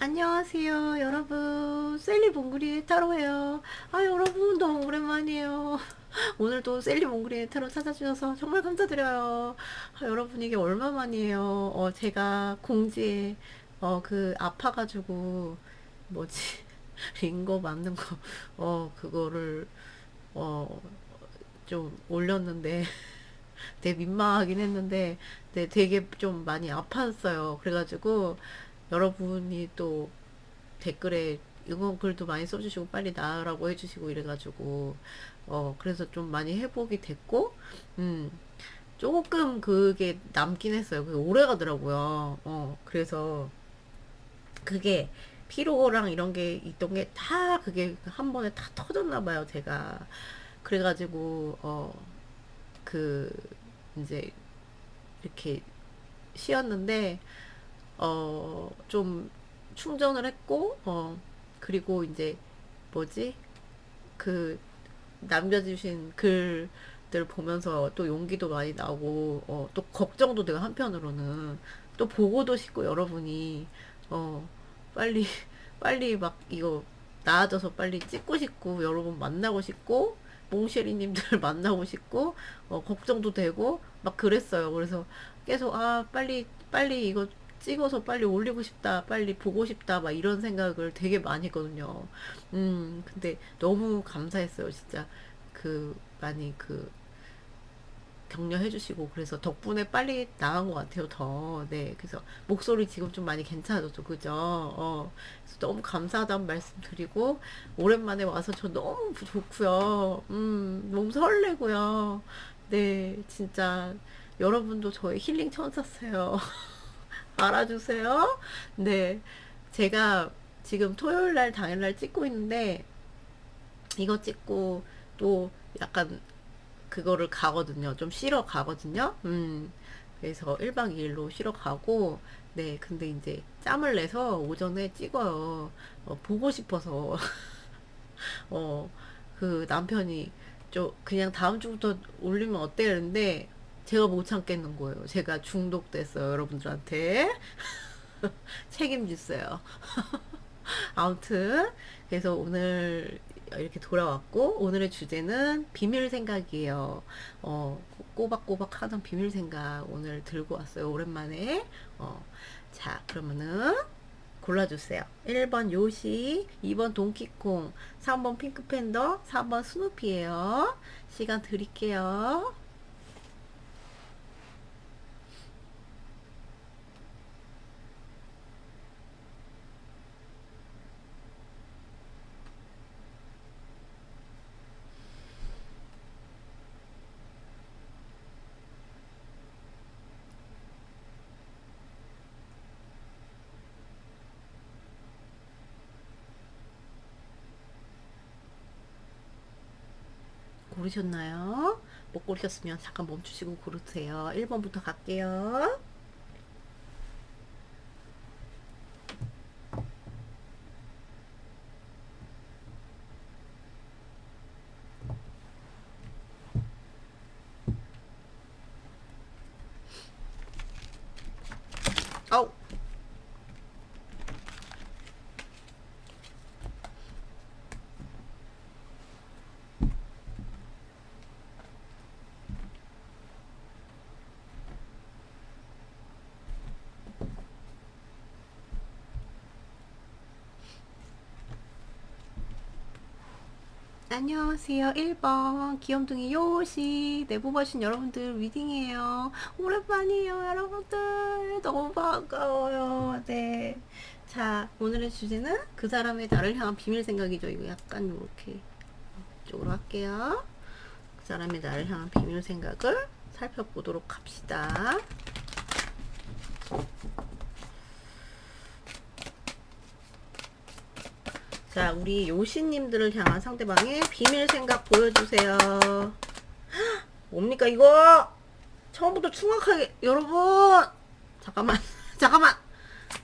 안녕하세요, 여러분. 셀리 몽그리의 타로예요. 아, 여러분, 너무 오랜만이에요. 오늘도 셀리 몽그리의 타로 찾아주셔서 정말 감사드려요. 아, 여러분, 이게 얼마만이에요. 제가 공지에, 아파가지고, 뭐지, 링거 맞는 거, 그거를, 어, 좀 올렸는데, 되게 민망하긴 했는데, 네, 되게 좀 많이 아팠어요. 그래가지고, 여러분이 또 댓글에 응원 글도 많이 써주시고 빨리 나으라고 해주시고 이래가지고 그래서 좀 많이 회복이 됐고 음 조금 그게 남긴 했어요. 그게 오래 가더라고요. 그래서 그게 피로랑 이런 게 있던 게 다 그게 한 번에 다 터졌나 봐요. 제가 그래가지고 그 이제 이렇게 쉬었는데 좀 충전을 했고, 그리고 이제 뭐지? 그 남겨주신 글들 보면서 또 용기도 많이 나고, 또 걱정도 되고 한편으로는 또 보고도 싶고 여러분이, 어, 빨리, 빨리 막 이거 나아져서 빨리 찍고 싶고, 여러분 만나고 싶고, 몽쉐리님들 만나고 싶고, 걱정도 되고, 막 그랬어요. 그래서 계속, 아, 빨리 이거 찍어서 빨리 올리고 싶다, 빨리 보고 싶다, 막 이런 생각을 되게 많이 했거든요. 근데 너무 감사했어요, 진짜. 많이 격려해 주시고, 그래서 덕분에 빨리 나은 것 같아요, 더. 네, 그래서 목소리 지금 좀 많이 괜찮아졌죠, 그죠? 그래서 너무 감사하다는 말씀 드리고, 오랜만에 와서 저 너무 좋고요. 너무 설레고요. 네, 진짜, 여러분도 저의 힐링 천사세요. 알아주세요. 네, 제가 지금 토요일 날, 당일 날 찍고 있는데, 이거 찍고 또 약간 그거를 가거든요. 좀 쉬러 가거든요. 그래서 1박 2일로 쉬러 가고, 네, 근데 이제 짬을 내서 오전에 찍어요. 보고 싶어서. 어, 그 남편이 그냥 다음 주부터 올리면 어때? 이러는데, 제가 못 참겠는 거예요. 제가 중독됐어요, 여러분들한테. 책임지세요. 아무튼 그래서 오늘 이렇게 돌아왔고 오늘의 주제는 비밀 생각이에요. 꼬박꼬박 하던 비밀 생각 오늘 들고 왔어요. 오랜만에. 자, 그러면은 골라주세요. 1번 요시, 2번 동키콩, 3번 핑크팬더, 4번 스누피예요. 시간 드릴게요. 고르셨나요? 못 고르셨으면 잠깐 멈추시고 고르세요. 1번부터 갈게요. 아우, 안녕하세요. 1번 귀염둥이 요시 네, 뽑아주신 여러분들 리딩이에요. 오랜만이에요, 여러분들. 너무 반가워요. 네. 자, 오늘의 주제는 그 사람의 나를 향한 비밀 생각이죠. 이거 약간 이렇게 쪽으로 할게요. 그 사람의 나를 향한 비밀 생각을 살펴보도록 합시다. 자, 우리 요시님들을 향한 상대방의 비밀 생각 보여주세요. 뭡니까, 이거? 처음부터 충확하게, 여러분! 잠깐만, 잠깐만!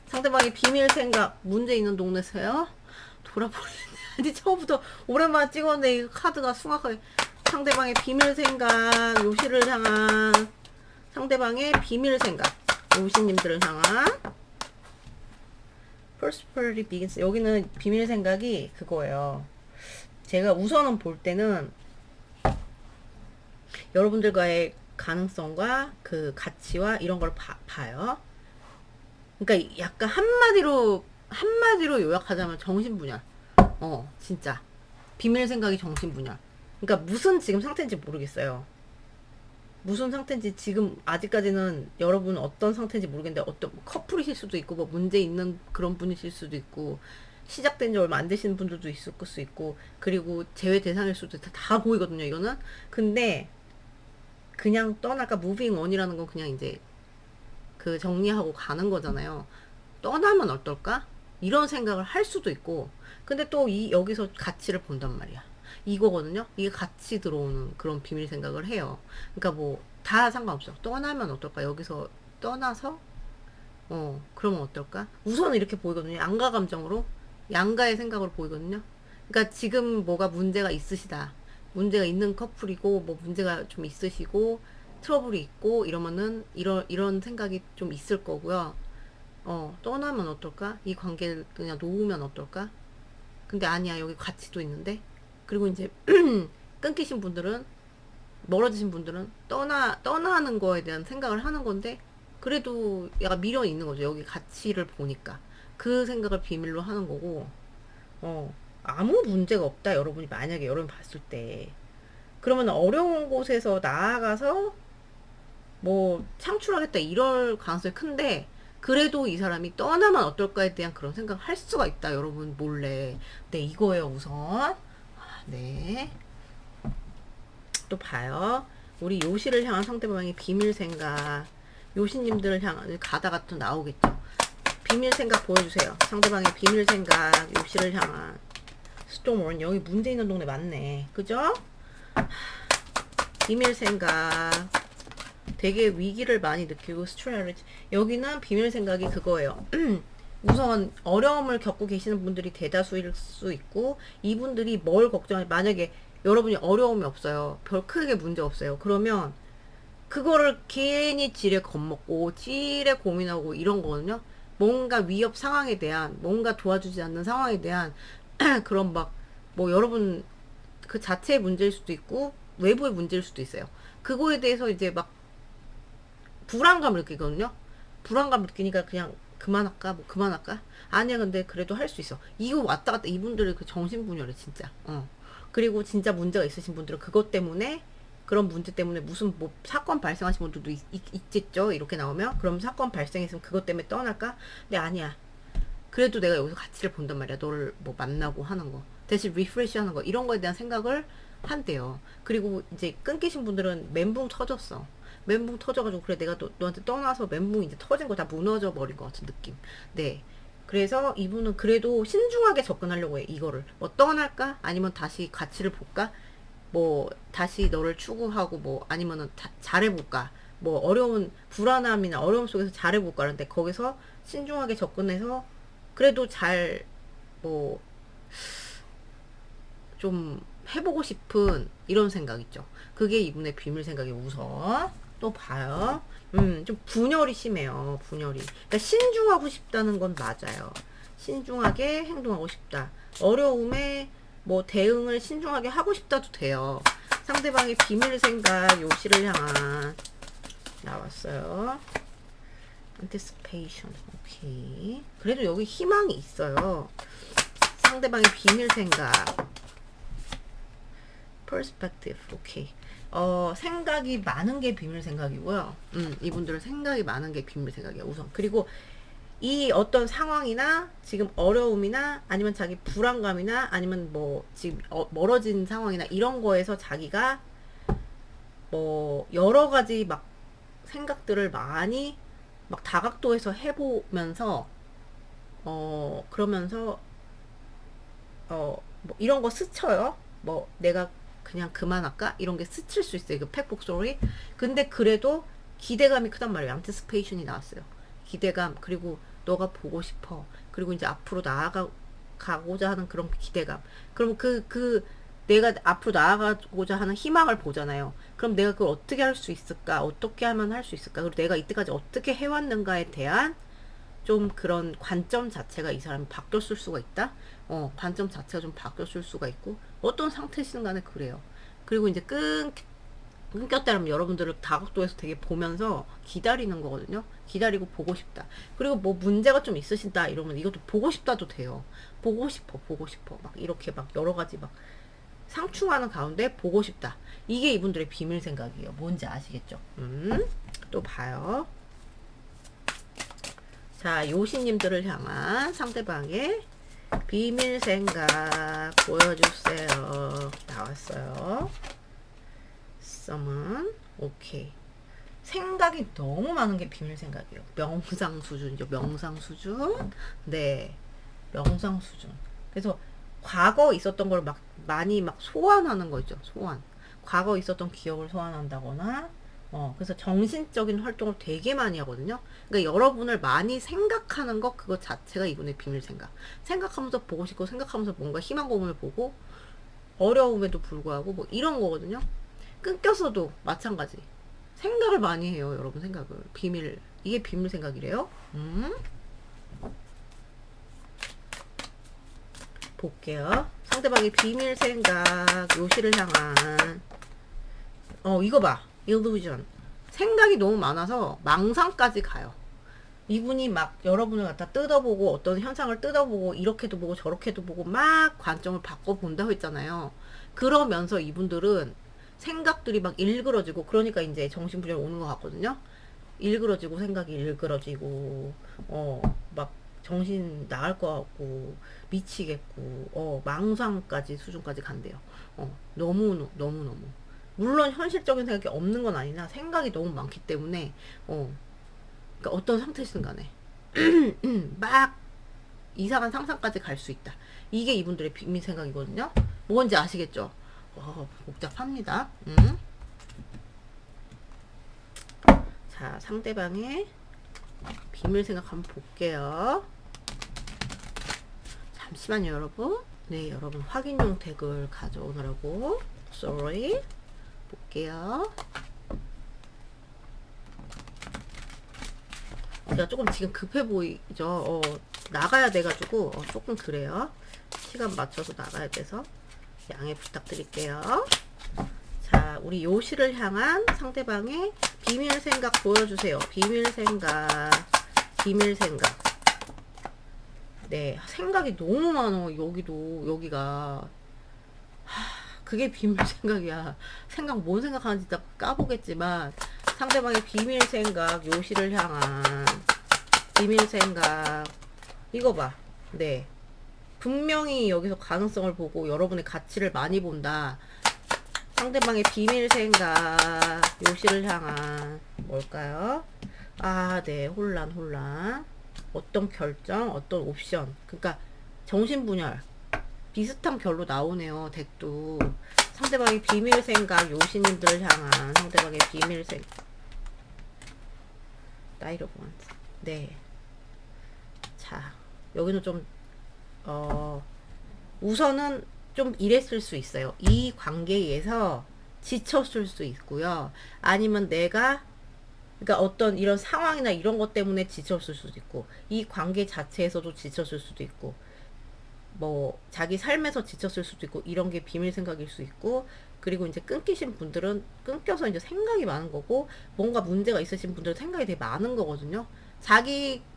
상대방의 비밀 생각, 문제 있는 동네세요? 돌아버리네. 아니, 처음부터 오랜만에 찍었는데, 이 카드가 숭악하게. 상대방의 비밀 생각, 요시를 향한, 상대방의 비밀 생각, 요시님들을 향한, prosperity begins. 여기는 비밀 생각이 그거예요. 제가 우선은 볼 때는 여러분들과의 가능성과 그 가치와 이런 걸 봐요. 그러니까 약간 한마디로 요약하자면 정신분열. 진짜 비밀 생각이 정신분열. 그러니까 무슨 지금 상태인지 모르겠어요. 무슨 상태인지 지금 아직까지는 여러분 어떤 상태인지 모르겠는데 어떤 커플이실 수도 있고 뭐 문제 있는 그런 분이실 수도 있고 시작된 지 얼마 안 되시는 분들도 있을 수 있고 그리고 제외 대상일 수도 있고 다 보이거든요 이거는. 근데 그냥 떠날까 moving on이라는 건 그냥 이제 그 정리하고 가는 거잖아요. 떠나면 어떨까? 이런 생각을 할 수도 있고 근데 또 여기서 가치를 본단 말이야. 이거거든요. 이게 같이 들어오는 그런 비밀 생각을 해요. 그러니까 뭐 다 상관없어. 떠나면 어떨까? 여기서 떠나서 그러면 어떨까? 우선은 이렇게 보이거든요. 양가 감정으로 양가의 생각으로 보이거든요. 그러니까 지금 뭐가 문제가 있으시다. 문제가 있는 커플이고 뭐 문제가 좀 있으시고 트러블이 있고 이러면은 이런 생각이 좀 있을 거고요. 떠나면 어떨까? 이 관계를 그냥 놓으면 어떨까? 근데 아니야. 여기 가치도 있는데. 그리고 이제 끊기신 분들은 멀어지신 분들은 떠나는 거에 대한 생각을 하는 건데 그래도 약간 미련이 있는 거죠. 여기 가치를 보니까 그 생각을 비밀로 하는 거고 아무 문제가 없다. 여러분이 만약에 여러분 봤을 때 그러면 어려운 곳에서 나아가서 뭐 창출하겠다 이럴 가능성이 큰데 그래도 이 사람이 떠나면 어떨까에 대한 그런 생각을 할 수가 있다. 여러분 몰래. 네, 이거예요 우선. 네. 또 봐요. 우리 요시를 향한 상대방의 비밀 생각. 요시님들을 향한 가다가 또 나오겠죠. 비밀 생각 보여주세요. 상대방의 비밀 생각. 요시를 향한 스톰원. 여기 문제 있는 동네 맞네. 그죠? 비밀 생각. 되게 위기를 많이 느끼고 스트레스. 여기는 비밀 생각이 그거예요. 우선 어려움을 겪고 계시는 분들이 대다수일 수 있고 이분들이 뭘 걱정해 만약에 여러분이 어려움이 없어요. 별 크게 문제 없어요. 그러면 그거를 괜히 지레 겁먹고 지레 고민하고 이런 거거든요. 뭔가 위협 상황에 대한 뭔가 도와주지 않는 상황에 대한 그런 막 뭐 여러분 그 자체의 문제일 수도 있고 외부의 문제일 수도 있어요. 그거에 대해서 이제 막 불안감을 느끼거든요. 불안감 느끼니까 그냥 그만할까? 뭐 그만할까? 아니야 근데 그래도 할 수 있어. 이거 왔다 갔다 이분들의 그 정신분열이 진짜. 그리고 진짜 문제가 있으신 분들은 그것 때문에 그런 문제 때문에 무슨 뭐 사건 발생하신 분들도 있겠죠. 이렇게 나오면 그럼 사건 발생했으면 그것 때문에 떠날까? 근데 아니야. 그래도 내가 여기서 가치를 본단 말이야. 너를 뭐 만나고 하는 거 대신 리프레시 하는 거 이런 거에 대한 생각을 한대요. 그리고 이제 끊기신 분들은 멘붕 터졌어. 멘붕 터져가지고 그래 내가 너한테 떠나서 멘붕 이제 터진 거 다 무너져 버린 것 같은 느낌. 네. 그래서 이분은 그래도 신중하게 접근하려고 해. 이거를 뭐 떠날까 아니면 다시 가치를 볼까 뭐 다시 너를 추구하고 뭐 아니면은 잘해볼까 뭐 어려운 불안함이나 어려움 속에서 잘해볼까 하는데 거기서 신중하게 접근해서 그래도 잘 뭐 좀 해보고 싶은 이런 생각 있죠. 그게 이분의 비밀 생각이 우선 또 봐요. 좀 분열이 심해요. 분열이. 그러니까 신중하고 싶다는 건 맞아요. 신중하게 행동하고 싶다. 어려움에 뭐 대응을 신중하게 하고 싶다도 돼요. 상대방의 비밀 생각 요시를 향한 나왔어요. anticipation. 오케이. 그래도 여기 희망이 있어요. 상대방의 비밀 생각. perspective. 오케이. 생각이 많은 게 비밀 생각이고요. 이분들은 생각이 많은 게 비밀 생각이에요, 우선. 그리고 이 어떤 상황이나 지금 어려움이나 아니면 자기 불안감이나 아니면 뭐 지금 멀어진 상황이나 이런 거에서 자기가 뭐 여러 가지 막 생각들을 많이 막 다각도에서 해보면서 그러면서 뭐 이런 거 스쳐요. 뭐 내가 그냥 그만할까? 이런 게 스칠 수 있어요. 그 팩복소리. 근데 그래도 기대감이 크단 말이에요. 안티스페이션이 나왔어요. 기대감. 그리고 너가 보고 싶어. 그리고 이제 앞으로 나아가고자 하는 그런 기대감. 그럼 내가 앞으로 나아가고자 하는 희망을 보잖아요. 그럼 내가 그걸 어떻게 할 수 있을까? 어떻게 하면 할 수 있을까? 그리고 내가 이때까지 어떻게 해왔는가에 대한 좀 그런 관점 자체가 이 사람이 바뀌었을 수가 있다. 관점 자체가 좀 바뀌었을 수가 있고 어떤 상태시든 간에 그래요. 그리고 이제 끊겼다면 여러분들을 다각도에서 되게 보면서 기다리는 거거든요. 기다리고 보고 싶다. 그리고 뭐 문제가 좀 있으신다 이러면 이것도 보고 싶다도 돼요. 보고 싶어. 막 이렇게 막 여러 가지 막 상충하는 가운데 보고 싶다. 이게 이분들의 비밀 생각이에요. 뭔지 아시겠죠? 또 봐요. 자, 요시님들을 향한 상대방의 비밀 생각 보여주세요. 나왔어요. 썸은 오케이. 생각이 너무 많은 게 비밀 생각이에요. 명상 수준이죠. 명상 수준. 네. 명상 수준. 그래서 과거 있었던 걸 막 많이 막 소환하는 거 있죠. 소환. 과거 있었던 기억을 소환한다거나 그래서 정신적인 활동을 되게 많이 하거든요. 그러니까 여러분을 많이 생각하는 것 그거 자체가 이분의 비밀 생각. 생각하면서 보고 싶고 생각하면서 뭔가 희망 고문을 보고 어려움에도 불구하고 뭐 이런 거거든요. 끊겼어도 마찬가지. 생각을 많이 해요, 여러분 생각을. 비밀. 이게 비밀 생각이래요. 볼게요. 상대방의 비밀 생각, 요시를 향한. 이거 봐. illusion. 생각이 너무 많아서 망상까지 가요. 이분이 막 여러분을 갖다 뜯어보고 어떤 현상을 뜯어보고 이렇게도 보고 저렇게도 보고 막 관점을 바꿔본다고 했잖아요. 그러면서 이분들은 생각들이 막 일그러지고 그러니까 이제 정신분열 오는 것 같거든요. 일그러지고 생각이 일그러지고 막 정신 나갈 것 같고 미치겠고 망상까지 수준까지 간대요. 너무 물론 현실적인 생각이 없는 건 아니나 생각이 너무 많기 때문에 그러니까 어떤 상태시든 간에 막 이상한 상상까지 갈 수 있다. 이게 이분들의 비밀 생각이거든요. 뭔지 아시겠죠? 복잡합니다. 자, 상대방의 비밀 생각 한번 볼게요. 잠시만요, 여러분. 네, 여러분 확인용 덱을 가져오느라고 sorry. 볼게요. 제가 조금 지금 급해 보이죠? 나가야 돼가지고 조금 그래요. 시간 맞춰서 나가야 돼서 양해 부탁드릴게요. 자, 우리 요시를 향한 상대방의 비밀 생각 보여주세요. 비밀 생각. 네, 생각이 너무 많아. 여기가. 그게 비밀 생각이야. 뭔 생각하는지 다 까보겠지만, 상대방의 비밀 생각, 요시를 향한 비밀 생각. 이거 봐. 네. 분명히 여기서 가능성을 보고 여러분의 가치를 많이 본다. 상대방의 비밀 생각, 요시를 향한 뭘까요? 네, 혼란. 어떤 결정, 어떤 옵션. 그러니까 정신분열. 비슷한 결로 나오네요, 덱도. 상대방의 비밀 생각, 요시님들을 향한 상대방의 비밀 생각. 나이트 오브 원스. 네. 자, 여기는 좀 우선은 좀 이랬을 수 있어요. 이 관계에서 지쳤을 수 있고요. 아니면 그러니까 어떤 이런 상황이나 이런 것 때문에 지쳤을 수도 있고, 이 관계 자체에서도 지쳤을 수도 있고, 뭐 자기 삶에서 지쳤을 수도 있고, 이런 게 비밀 생각일 수 있고, 그리고 이제 끊기신 분들은 끊겨서 이제 생각이 많은 거고, 뭔가 문제가 있으신 분들은 생각이 되게 많은 거거든요.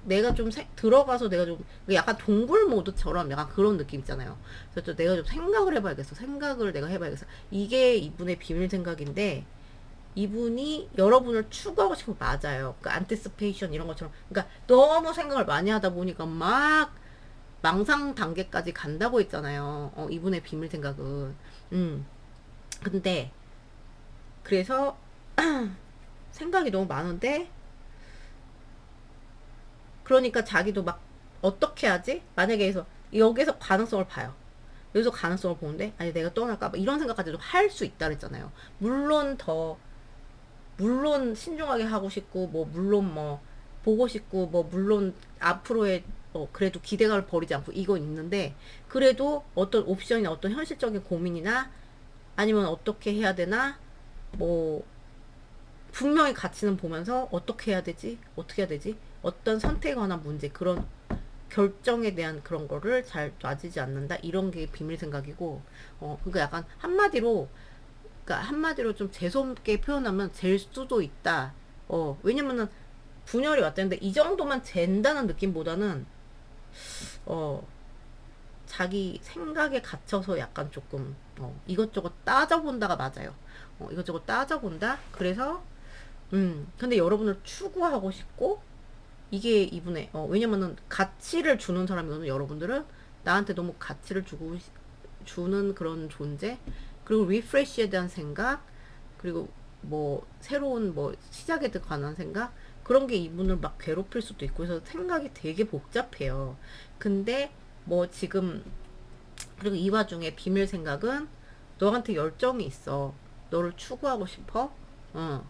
내가 좀 들어가서 내가 좀 약간 동굴 모드처럼 약간 그런 느낌 있잖아요. 그래서 내가 좀 생각을 해봐야겠어. 생각을 내가 해봐야겠어. 이게 이분의 비밀 생각인데, 이분이 여러분을 추구하고 싶은 거 맞아요. 그러니까 안티스페이션 이런 것처럼. 그러니까 너무 생각을 많이 하다 보니까 막 망상 단계까지 간다고 했잖아요. 이분의 비밀 생각은. 근데 그래서 생각이 너무 많은데, 그러니까 자기도 막 어떻게 하지? 만약에 여기서 가능성을 봐요. 여기서 가능성을 보는데 아니 내가 떠날까? 뭐 이런 생각까지도 할 수 있다 그랬잖아요. 물론 신중하게 하고 싶고 물론 보고 싶고 물론 앞으로의 그래도 기대감을 버리지 않고 이건 있는데, 그래도 어떤 옵션이나 어떤 현실적인 고민이나 아니면 어떻게 해야 되나 분명히 가치는 보면서 어떻게 해야 되지? 어떤 선택하거나 문제, 그런 결정에 대한 그런 거를 잘 놔지지 않는다. 이런 게 비밀 생각이고, 그러니까 약간 한마디로, 그러니까 한마디로 좀 재수없게 표현하면 잴 수도 있다. 왜냐면은 분열이 왔다는데 이 정도만 잰다는 느낌보다는 어, 자기 생각에 갇혀서 약간 조금 이것저것 따져본다가 맞아요. 이것저것 따져본다. 그래서 근데 여러분을 추구하고 싶고 이게 이분의 왜냐면은 가치를 주는 사람이거든요. 여러분들은 나한테 너무 가치를 주는 그런 존재, 그리고 리프레시에 대한 생각, 그리고 뭐 새로운 뭐 시작에 관한 생각, 그런 게 이분을 막 괴롭힐 수도 있고 해서 생각이 되게 복잡해요. 근데 뭐 지금, 그리고 이 와중에 비밀 생각은 너한테 열정이 있어. 너를 추구하고 싶어. 어.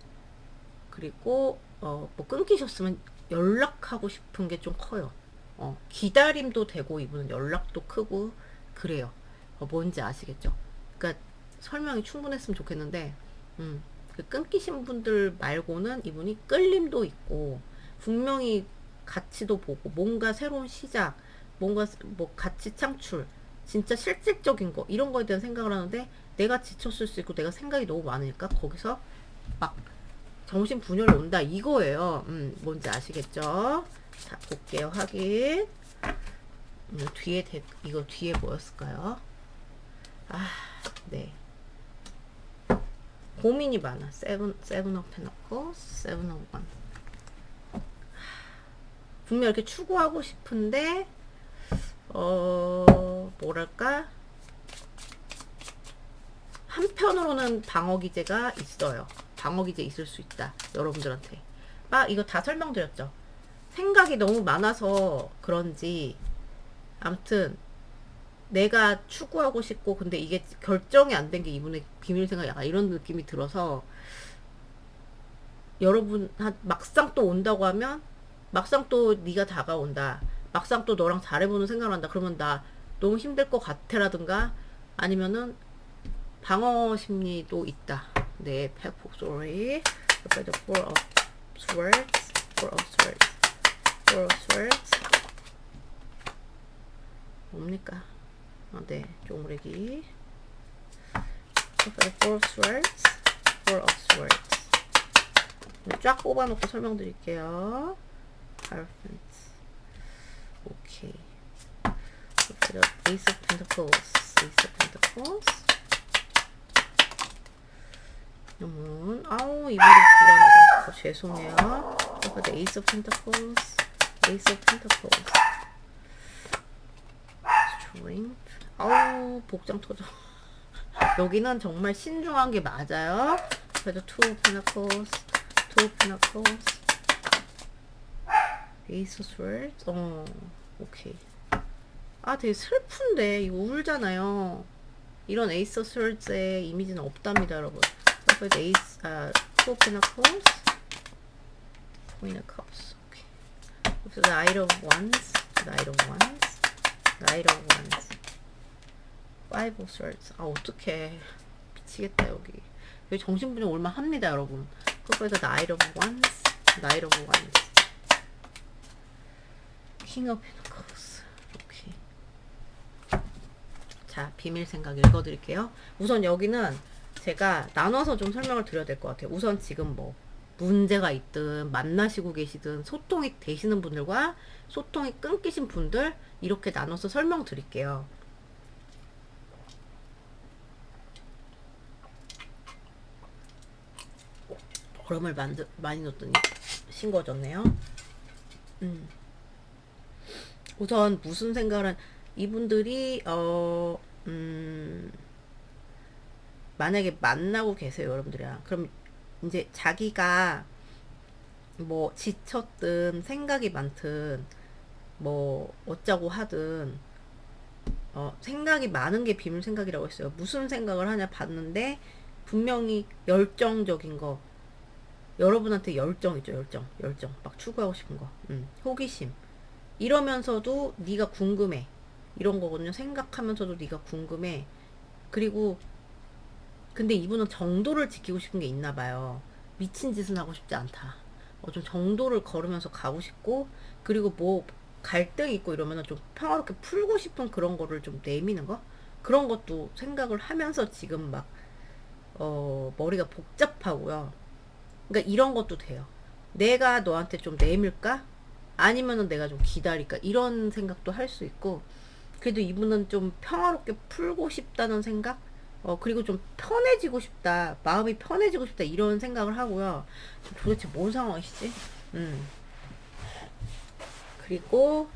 그리고 뭐 끊기셨으면 연락하고 싶은 게 좀 커요. 기다림도 되고 이분은 연락도 크고 그래요. 뭔지 아시겠죠? 그러니까 설명이 충분했으면 좋겠는데, 그 끊기신 분들 말고는 이분이 끌림도 있고 분명히 가치도 보고 뭔가 새로운 시작, 뭔가 뭐 가치 창출, 진짜 실질적인 거 이런 거에 대한 생각을 하는데 내가 지쳤을 수 있고 내가 생각이 너무 많으니까 거기서 막 정신 분열이 온다 이거예요. 뭔지 아시겠죠? 자, 볼게요. 확인. 이거 뒤에 뭐였을까요? 아, 네. 고민이 많아. 세븐 업 해놓고 세븐 업 원. 분명 이렇게 추구하고 싶은데 뭐랄까, 한편으로는 방어 기제가 있어요. 방어 기제 있을 수 있다. 여러분들한테. 이거 다 설명드렸죠. 생각이 너무 많아서 그런지 아무튼 내가 추구하고 싶고 근데 이게 결정이 안 된 게 이분의 비밀 생각, 약간 이런 느낌이 들어서 여러분 막상 또 온다고 하면 막상 또 네가 다가온다, 막상 또 너랑 잘해보는 생각을 한다 그러면 나 너무 힘들 것 같아라든가 아니면은 방어 심리도 있다. 네, sorry. By the four of swords, four of swords, four of swords. 뭡니까? 네, 쪼무레기. By the four of swords, four of swords. 쫙 뽑아놓고 설명드릴게요. Hierophant. 오케이. By the ace of pentacles, ace of pentacles. 아우, 이분이 불안하다. 죄송해요. The Ace of Pentacles, Ace of Pentacles, Strength. 아우, 복장 터져. 여기는 정말 신중한 게 맞아요. 그래도 Two of Pentacles, Two of Pentacles, Ace of Swords. 오케이. 되게 슬픈데 이거 울잖아요. 이런 Ace of Swords의 이미지는 없답니다, 여러분. With ace, two of pentacles, queen of cups. Okay. With the knight of wands, knight of wands, knight of wands, five of swords. 어떡해. 미치겠다, 여기. 여기 정신분열 올만 합니다, 여러분. 그거에서 knight of wands, knight of wands, king of pentacles. 오케이. 자, 비밀 생각 읽어드릴게요. 우선 여기는 제가 나눠서 좀 설명을 드려야 될 것 같아요. 우선 지금 뭐 문제가 있든 만나시고 계시든 소통이 되시는 분들과 소통이 끊기신 분들 이렇게 나눠서 설명드릴게요. 얼음을 많이 넣었더니 싱거워졌네요. 우선 무슨 생각을 이분들이 만약에 만나고 계세요, 여러분들이랑. 그럼 이제 자기가 뭐 지쳤든 생각이 많든 뭐 어쩌고 하든 생각이 많은 게 비밀 생각이라고 했어요. 무슨 생각을 하냐 봤는데 분명히 열정적인 거, 여러분한테 열정 있죠. 열정 막 추구하고 싶은 거, 호기심, 이러면서도 네가 궁금해, 이런 거거든요. 생각하면서도 네가 궁금해. 그리고 근데 이분은 정도를 지키고 싶은 게 있나 봐요. 미친 짓은 하고 싶지 않다. 좀 정도를 걸으면서 가고 싶고, 그리고 뭐 갈등 있고 이러면은 좀 평화롭게 풀고 싶은 그런 거를 좀 내미는 거, 그런 것도 생각을 하면서 지금 막 머리가 복잡하고요. 그러니까 이런 것도 돼요. 내가 너한테 좀 내밀까? 아니면은 내가 좀 기다릴까? 이런 생각도 할 수 있고, 그래도 이분은 좀 평화롭게 풀고 싶다는 생각? 그리고 좀 편해지고 싶다. 마음이 편해지고 싶다. 이런 생각을 하고요. 도대체 뭔 상황이시지? 음. 그리고,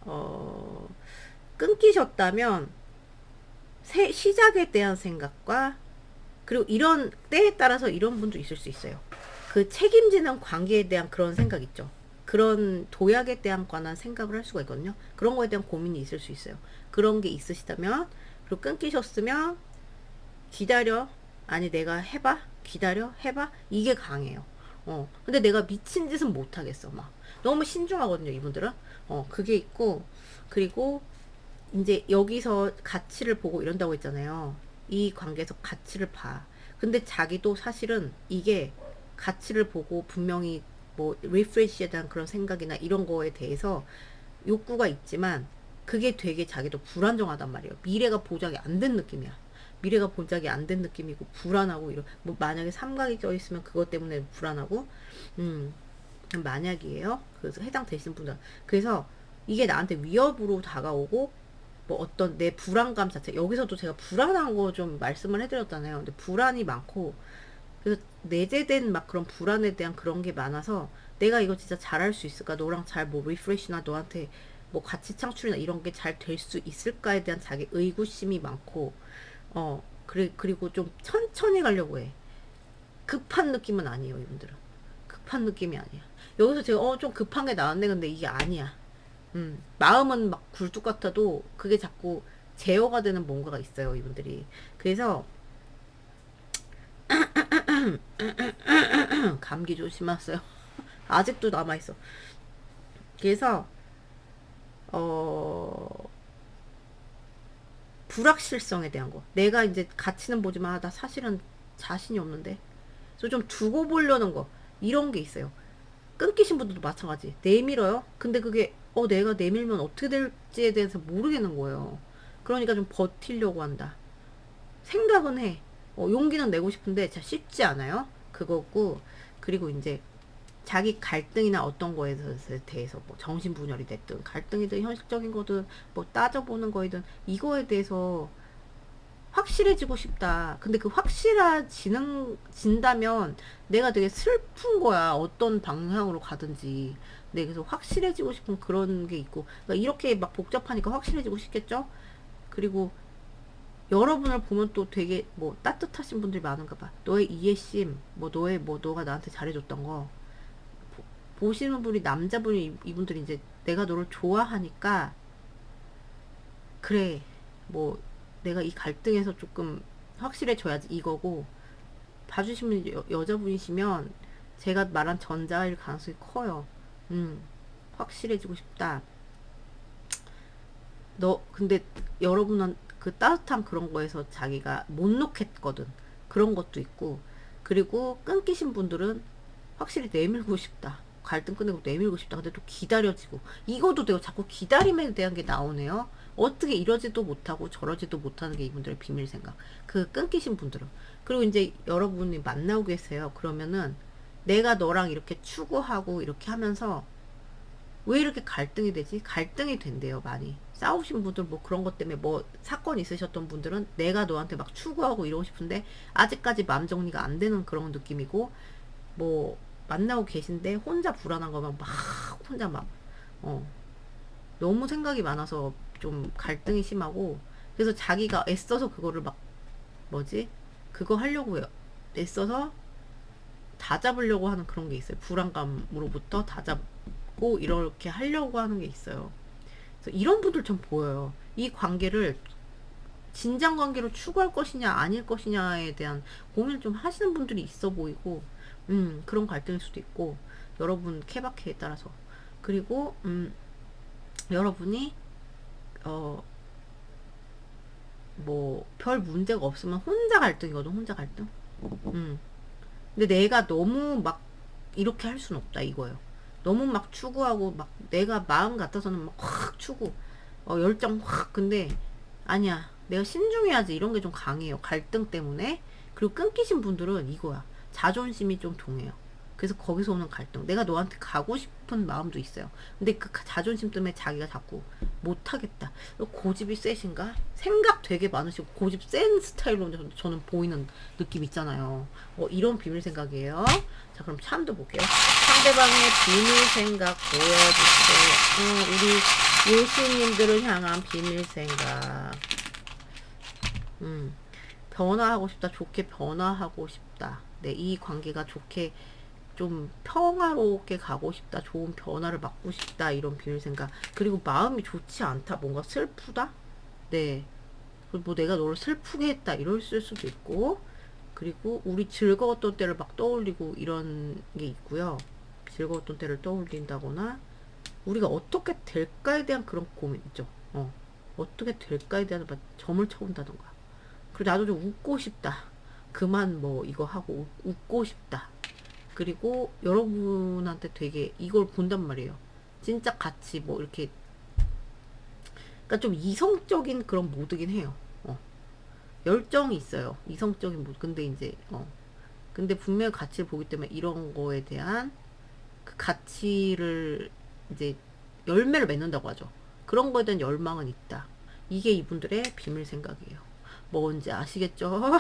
어, 끊기셨다면, 시작에 대한 생각과, 그리고 이런, 때에 따라서 이런 분도 있을 수 있어요. 그 책임지는 관계에 대한 그런 생각 있죠. 그런 도약에 대한 관한 생각을 할 수가 있거든요. 그런 거에 대한 고민이 있을 수 있어요. 그런 게 있으시다면, 그리고 끊기셨으면, 기다려. 아니, 내가 해봐. 기다려. 해봐. 이게 강해요. 근데 내가 미친 짓은 못 하겠어. 막. 너무 신중하거든요, 이분들은. 그게 있고, 그리고 이제 여기서 가치를 보고 이런다고 했잖아요. 이 관계에서 가치를 봐. 근데 자기도 사실은 이게 가치를 보고 분명히 뭐 리프레시에 대한 그런 생각이나 이런 거에 대해서 욕구가 있지만 그게 되게 자기도 불안정하단 말이에요. 미래가 보장이 안 된 느낌이야. 미래가 보장이 안 된 느낌이고 불안하고 이런 뭐 만약에 삼각이 껴 있으면 그것 때문에 불안하고 음 만약이에요. 그래서 해당되시는 분들 그래서 이게 나한테 위협으로 다가오고 뭐 어떤 내 불안감 자체 여기서도 제가 불안한 거 좀 말씀을 해드렸잖아요. 근데 불안이 많고 그래서 내재된 막 그런 불안에 대한 그런 게 많아서 내가 이거 진짜 잘할 수 있을까? 너랑 잘 뭐 리프레시나 너한테 뭐 가치 창출이나 이런 게 잘 될 수 있을까에 대한 자기 의구심이 많고 그리고 좀 천천히 가려고 해. 급한 느낌은 아니에요, 이분들은. 급한 느낌이 아니야. 여기서 제가 좀 급한 게 나왔네. 근데 이게 아니야. 마음은 막 굴뚝 같아도 그게 자꾸 제어가 되는 뭔가가 있어요, 이분들이. 그래서 감기 조심하세요. 아직도 남아있어. 그래서 어 불확실성에 대한 거. 내가 이제 가치는 보지만 나 사실은 자신이 없는데. 그래서 좀 두고 보려는 거. 이런 게 있어요. 끊기신 분들도 마찬가지. 내밀어요. 근데 그게 내가 내밀면 어떻게 될지에 대해서 모르겠는 거예요. 그러니까 좀 버티려고 한다. 생각은 해. 용기는 내고 싶은데 자 쉽지 않아요. 그거고 그리고 이제 자기 갈등이나 어떤 거에 대해서 뭐 정신분열이 됐든 갈등이든 현실적인 거든 뭐 따져보는 거이든 이거에 대해서 확실해지고 싶다. 근데 그 진다면 내가 되게 슬픈 거야. 어떤 방향으로 가든지. 네, 그래서 확실해지고 싶은 그런 게 있고. 그러니까 이렇게 막 복잡하니까 확실해지고 싶겠죠? 그리고 여러분을 보면 또 되게 뭐 따뜻하신 분들이 많은가 봐. 너의 이해심, 너가 나한테 잘해줬던 거. 보시는 분이 남자분이 이분들이 이제 내가 너를 좋아하니까 그래 뭐 내가 이 갈등에서 조금 확실해져야지 이거고 봐주시면 여자분이시면 제가 말한 전자일 가능성이 커요. 확실해지고 싶다. 너 근데 여러분은 그 따뜻한 그런 거에서 자기가 못 놓겠거든. 그런 것도 있고 그리고 끊기신 분들은 확실히 내밀고 싶다. 갈등 끝내고 내밀고 싶다. 근데 또 기다려지고 이것도 되고 자꾸 기다림에 대한 게 나오네요. 어떻게 이러지도 못하고 저러지도 못하는 게 이분들의 비밀 생각. 그 끊기신 분들은 그리고 이제 여러분이 만나고 계세요. 그러면은 내가 너랑 이렇게 추구하고 이렇게 하면서 왜 이렇게 갈등이 되지? 갈등이 된대요, 많이. 싸우신 분들 뭐 그런 것 때문에 뭐 사건 있으셨던 분들은 내가 너한테 막 추구하고 이러고 싶은데 아직까지 마음 정리가 안 되는 그런 느낌이고 뭐 만나고 계신데 혼자 불안한 거면 막 혼자 막 어, 너무 생각이 많아서 좀 갈등이 심하고 그래서 자기가 애써서 그거를 막 뭐지? 그거 하려고 애써서 다 잡으려고 하는 그런 게 있어요. 불안감으로부터 다 잡고 이렇게 하려고 하는 게 있어요. 그래서 이런 분들 좀 보여요. 이 관계를 진장 관계로 추구할 것이냐 아닐 것이냐에 대한 고민을 좀 하시는 분들이 있어 보이고 그런 갈등일 수도 있고 여러분 케바케에 따라서 그리고 여러분이 어 뭐 별 문제가 없으면 혼자 갈등이거든 혼자 갈등 근데 내가 너무 막 이렇게 할 수는 없다 이거예요. 너무 막 추구하고 막 내가 마음 같아서는 막 확 추구, 열정 확. 근데 아니야, 내가 신중해야지 이런 게 좀 강해요. 갈등 때문에. 그리고 끊기신 분들은 이거야. 자존심이 좀 동해요. 그래서 거기서 오는 갈등. 내가 너한테 가고 싶은 마음도 있어요. 근데 그 자존심 때문에 자기가 자꾸 못하겠다. 고집이 세신가? 생각 되게 많으시고 고집 센 스타일로 저는 보이는 느낌 있잖아요. 이런 비밀 생각이에요. 자, 그럼 참도 볼게요. 상대방의 비밀 생각 보여주세요. 우리 예수님들을 향한 비밀 생각. 변화하고 싶다. 좋게 변화하고 싶다. 네, 이 관계가 좋게 좀 평화롭게 가고 싶다. 좋은 변화를 맞고 싶다. 이런 비밀 생각. 그리고 마음이 좋지 않다. 뭔가 슬프다. 네. 그리고 뭐 내가 너를 슬프게 했다. 이럴 수도 있고. 그리고 우리 즐거웠던 때를 막 떠올리고 이런 게 있고요. 즐거웠던 때를 떠올린다거나 우리가 어떻게 될까에 대한 그런 고민 있죠. 어떻게 될까에 대한 점을 쳐본다던가. 그리고 나도 좀 웃고 싶다. 그만 뭐 이거 하고 웃고 싶다. 그리고 여러분한테 되게 이걸 본단 말이에요. 진짜 같이 뭐 이렇게, 그러니까 좀 이성적인 그런 모드긴 해요. 열정이 있어요. 이성적인 모드. 근데 이제 근데 분명히 가치를 보기 때문에 이런 거에 대한 그 가치를 이제 열매를 맺는다고 하죠. 그런 거에 대한 열망은 있다. 이게 이분들의 비밀 생각이에요. 뭔지 아시겠죠?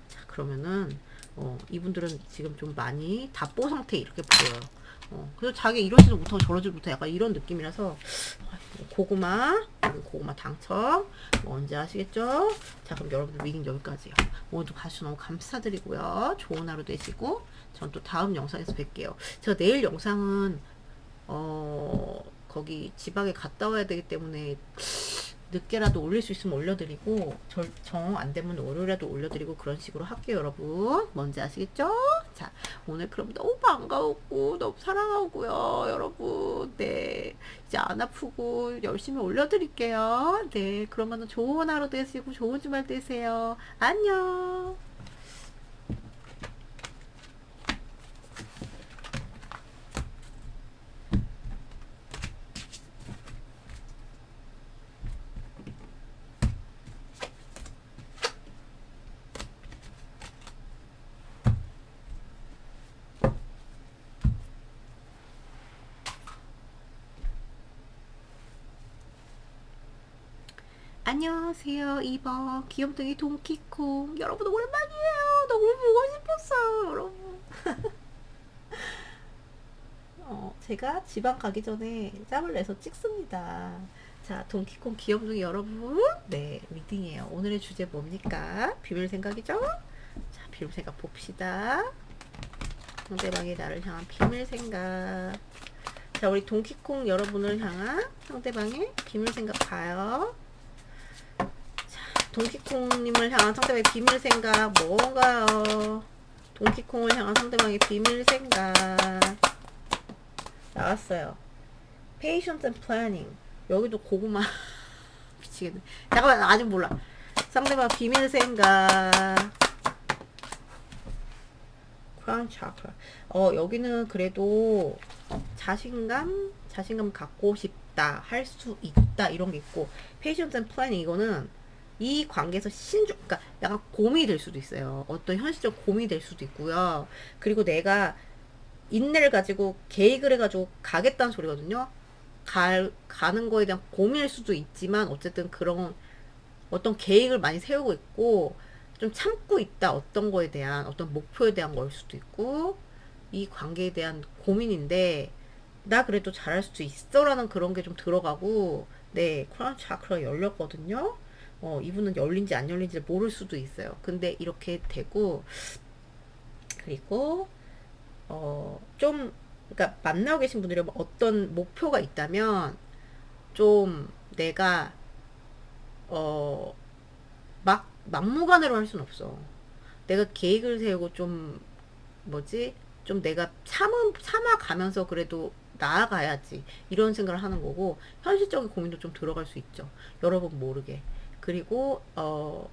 자, 그러면은 이분들은 지금 좀 많이 답보 상태 이렇게 보여요. 그래서 자기 이러지도 못하고 저러지도 못하고 약간 이런 느낌이라서 고구마, 고구마 당첨 뭔지 아시겠죠? 자, 그럼 여러분들 미팅 여기까지요. 오늘도 봐주셔서 너무 감사드리고요. 좋은 하루 되시고 전 또 다음 영상에서 뵐게요. 제가 내일 영상은 거기 지방에 갔다 와야 되기 때문에 늦게라도 올릴 수 있으면 올려드리고 정 안되면 월요일에도 올려드리고 그런 식으로 할게요. 여러분 뭔지 아시겠죠? 자, 오늘 그럼 너무 반가웠고 너무 사랑하고요 여러분. 네, 이제 안 아프고 열심히 올려드릴게요. 네, 그러면 좋은 하루 되시고 좋은 주말 되세요. 안녕. 안녕하세요. 2번 귀염둥이 동키콩. 여러분 오랜만이에요. 너무 보고 싶었어요. 여러분. 제가 지방 가기 전에 짬을 내서 찍습니다. 자, 동키콩 귀염둥이 여러분. 네, 리딩이에요. 오늘의 주제 뭡니까? 비밀 생각이죠? 자, 비밀 생각 봅시다. 상대방이 나를 향한 비밀 생각. 자, 우리 동키콩 여러분을 향한 상대방의 비밀 생각 봐요. 동키콩님을 향한 상대방의 비밀 생각 뭔가요? 동키콩을 향한 상대방의 비밀 생각 나왔어요. Patience and planning. 여기도 고구마 미치겠네. 잠깐만, 아직 몰라. 상대방 비밀 생각. 크라운 차크라. 여기는 그래도 자신감 갖고 싶다, 할 수 있다 이런 게 있고, Patience and planning 이거는 이 관계에서 그러니까 약간 고민이 될 수도 있어요. 어떤 현실적 고민이 될 수도 있고요. 그리고 내가 인내를 가지고 계획을 해가지고 가겠다는 소리거든요. 가는 거에 대한 고민일 수도 있지만 어쨌든 그런 어떤 계획을 많이 세우고 있고 좀 참고 있다. 어떤 거에 대한 어떤 목표에 대한 걸 수도 있고 이 관계에 대한 고민인데 나 그래도 잘할 수 있어라는 그런 게 좀 들어가고. 네, 크라운 차크라 열렸거든요. 이분은 열린지 안 열린지 모를 수도 있어요. 근데 이렇게 되고, 그리고 좀 그러니까 만나고 계신 분들이 어떤 목표가 있다면 좀 내가 막 막무가내로 할 수는 없어. 내가 계획을 세우고 좀 좀 내가 참아가면서 그래도 나아가야지 이런 생각을 하는 거고, 현실적인 고민도 좀 들어갈 수 있죠. 여러분 모르게. 그리고, 어,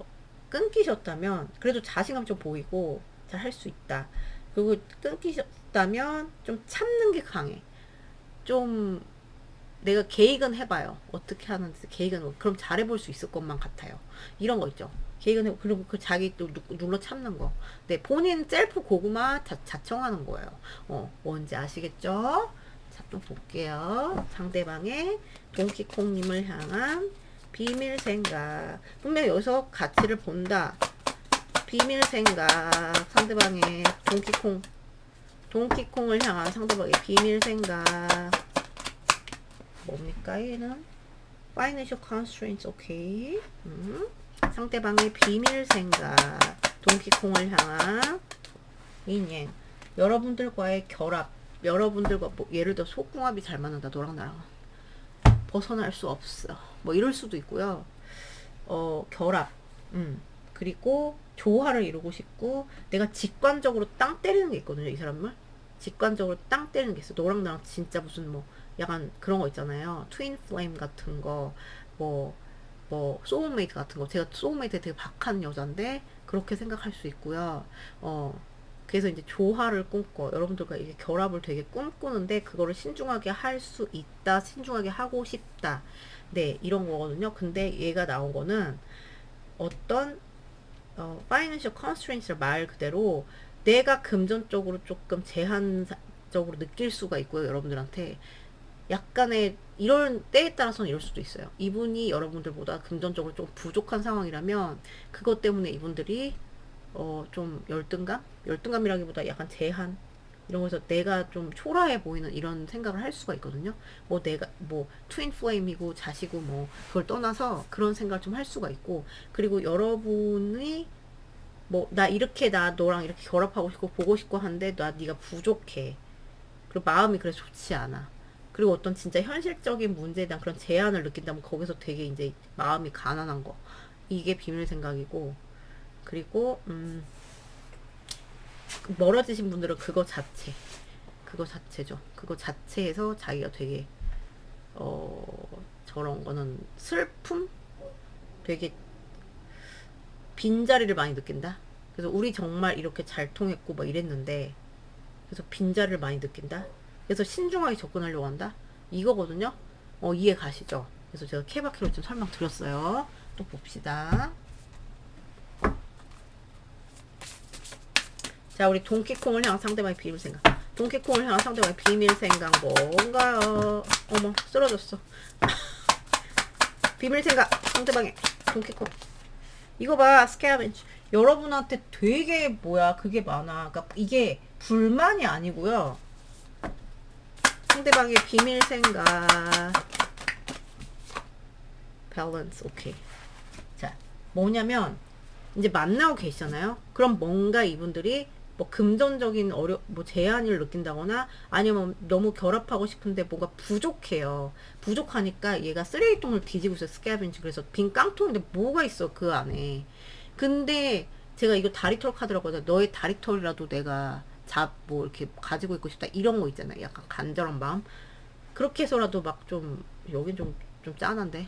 끊기셨다면, 그래도 자신감 좀 보이고, 잘 할 수 있다. 그리고 끊기셨다면 좀 참는 게 강해. 좀 내가 계획은 해봐요. 어떻게 하는지 계획은 그럼 잘해볼 수 있을 것만 같아요. 이런 거 있죠. 계획은 해 그리고 그 자기 또 눌러 참는 거. 네, 본인 셀프 고구마 자청하는 거예요. 뭔지 아시겠죠? 자, 또 볼게요. 상대방의 동키콩님을 향한 비밀 생각. 분명 여기서 가치를 본다. 비밀 생각. 상대방의 동키콩을 향한 상대방의 비밀 생각. 뭡니까 얘는? Financial constraints, 오케이. 상대방의 비밀 생각, 동키콩을 향한 인연, 여러분들과의 결합, 여러분들과 뭐 예를 들어 속궁합이 잘 맞는다. 너랑 나랑 벗어날 수 없어. 뭐 이럴 수도 있고요. 결합, 그리고 조화를 이루고 싶고 내가 직관적으로 땅 때리는 게 있거든요. 이 사람을 직관적으로 땅 때리는 게 있어. 너랑 나랑 진짜 무슨 뭐 약간 그런 거 있잖아요. 트윈 플레임 같은 거, 뭐 소울메이트 같은 거. 제가 소울메이트에 되게 박한 여잔데 그렇게 생각할 수 있고요. 그래서 이제 조화를 꿈꿔. 여러분들과 이게 결합을 되게 꿈꾸는데 그거를 신중하게 할 수 있다. 신중하게 하고 싶다. 네, 이런 거거든요. 근데 얘가 나온 거는 어떤 financial constraints를 말 그대로 내가 금전적으로 조금 제한적으로 느낄 수가 있고요. 여러분들한테 약간의 이런 때에 따라서는 이럴 수도 있어요. 이분이 여러분들보다 금전적으로 좀 부족한 상황이라면 그것 때문에 이분들이 좀 열등감이라기보다 약간 제한 이런 거에서 내가 좀 초라해 보이는 이런 생각을 할 수가 있거든요. 뭐 내가 뭐 트윈 플레임이고 자시고 뭐 그걸 떠나서 그런 생각을 좀 할 수가 있고 그리고 여러분이 뭐 나 너랑 이렇게 결합하고 싶고 보고 싶고 한데 네가 부족해. 그리고 마음이 그래서 좋지 않아. 그리고 어떤 진짜 현실적인 문제에 대한 그런 제한을 느낀다면 거기서 되게 이제 마음이 가난한 거. 이게 비밀 생각이고 그리고 멀어지신 분들은 그거 자체죠. 그거 자체에서 자기가 되게 저런 거는 슬픔? 되게 빈자리를 많이 느낀다. 그래서 우리 정말 이렇게 잘 통했고 막 이랬는데 그래서 빈자리를 많이 느낀다. 그래서 신중하게 접근하려고 한다. 이거거든요. 이해 가시죠? 그래서 제가 케바케로 좀 설명드렸어요. 또 봅시다. 자, 우리 동키콩을 향한 상대방의 비밀 생각. 동키콩을 향한 상대방의 비밀 생각 뭔가요? 어머, 쓰러졌어. 비밀 생각. 상대방의 동키콩. 이거 봐, 스캐벤지. 여러분한테 되게 그게 많아. 그러니까 이게 불만이 아니고요. 상대방의 비밀 생각. 밸런스, 오케이. 자, 뭐냐면 이제 만나고 계시잖아요. 그럼 뭔가 이분들이 뭐 금전적인 뭐 제한을 느낀다거나 아니면 너무 결합하고 싶은데 뭔가 부족해요. 부족하니까 얘가 쓰레기통을 뒤지고 있어요. 스캐벤지. 그래서 빈 깡통인데 뭐가 있어 그 안에. 근데 제가 이거 다리털 카드라고 하잖아요. 너의 다리털이라도 내가 뭐 이렇게 가지고 있고 싶다 이런 거 있잖아요. 약간 간절한 마음. 그렇게 해서라도 막 좀 여긴 좀 짠한데.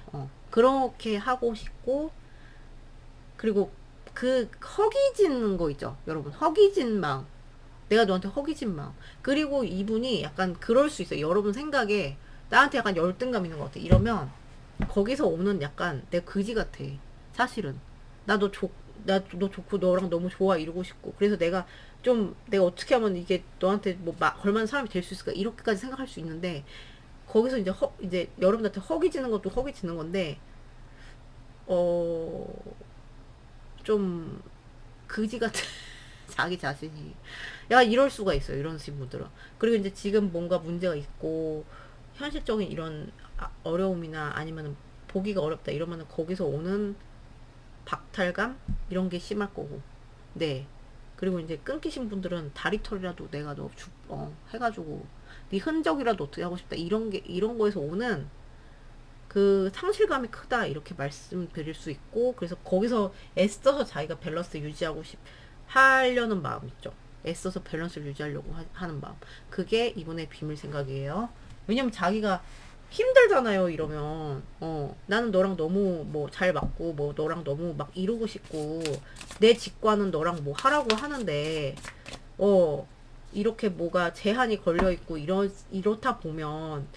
그렇게 하고 싶고 그리고 그 허기지는 거 있죠. 여러분 허기진 마음. 내가 너한테 허기진 마음. 그리고 이분이 약간 그럴 수 있어요. 여러분 생각에 나한테 약간 열등감 있는 것 같아. 이러면 거기서 오는 약간 내 그지 같아. 사실은 나 너 좋고 너랑 너무 좋아 이러고 싶고 그래서 내가 어떻게 하면 이게 너한테 뭐 걸만한 사람이 될 수 있을까 이렇게까지 생각할 수 있는데 거기서 이제 여러분한테 허기지는 것도 허기지는 건데 좀 그지 같은 자기 자신이 야 이럴 수가 있어요. 이런 분들은. 그리고 이제 지금 뭔가 문제가 있고 현실적인 이런 어려움이나 아니면 보기가 어렵다 이러면은 거기서 오는 박탈감 이런 게 심할 거고. 네. 그리고 이제 끊기신 분들은 다리털이라도 내가 해가지고 네 흔적이라도 어떻게 하고 싶다 이런 거에서 오는 그 상실감이 크다 이렇게 말씀드릴 수 있고 그래서 거기서 애써서 자기가 밸런스 하려는 마음 있죠. 애써서 밸런스를 유지하려고 하는 마음. 그게 이분의 비밀 생각이에요. 왜냐면 자기가 힘들잖아요. 이러면 나는 너랑 너무 뭐 잘 맞고 뭐 너랑 너무 막 이루고 싶고 내 직관은 너랑 뭐 하라고 하는데 어, 이렇게 뭐가 제한이 걸려 있고 이렇다 보면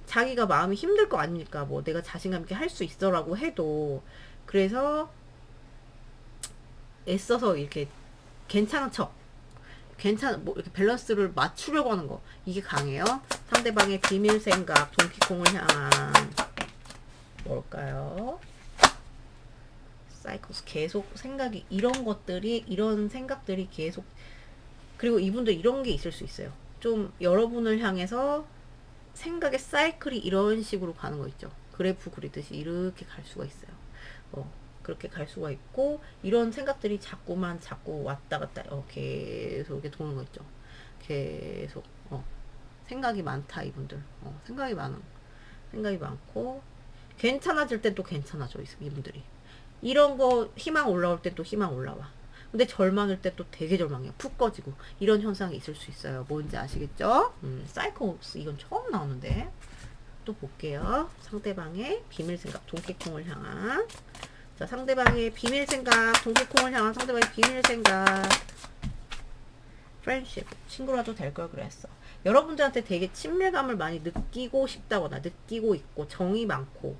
자기가 마음이 힘들 거 아닙니까? 뭐 내가 자신감 있게 할 수 있어라고 해도. 그래서 애써서 이렇게 괜찮은 척, 뭐 이렇게 밸런스를 맞추려고 하는 거, 이게 강해요. 상대방의 비밀 생각, 동키콩을 향한 뭘까요? 사이코스. 계속 생각이, 이런 생각들이 계속. 그리고 이분도 이런 게 있을 수 있어요. 좀 여러분을 향해서 생각의 사이클이 이런 식으로 가는 거 있죠. 그래프 그리듯이 이렇게 갈 수가 있어요. 그렇게 갈 수가 있고, 이런 생각들이 자꾸 왔다 갔다, 계속 이렇게 도는 거 있죠. 계속, 생각이 많다, 이분들. 생각이 많고, 괜찮아질 땐 또 괜찮아져, 이분들이. 이런 거 희망 올라올 땐 또 희망 올라와. 근데 절망일 때 또 되게 절망이야. 푹 꺼지고. 이런 현상이 있을 수 있어요. 뭔지 아시겠죠? 사이코스, 이건 처음 나오는데. 또 볼게요. 상대방의 비밀 생각, 동기콩을 향한. 자, 상대방의 비밀 생각, 동기콩을 향한 상대방의 비밀 생각. 프렌십, 친구라도 될 걸 그랬어. 여러분들한테 되게 친밀감을 많이 느끼고 싶다거나 느끼고 있고, 정이 많고,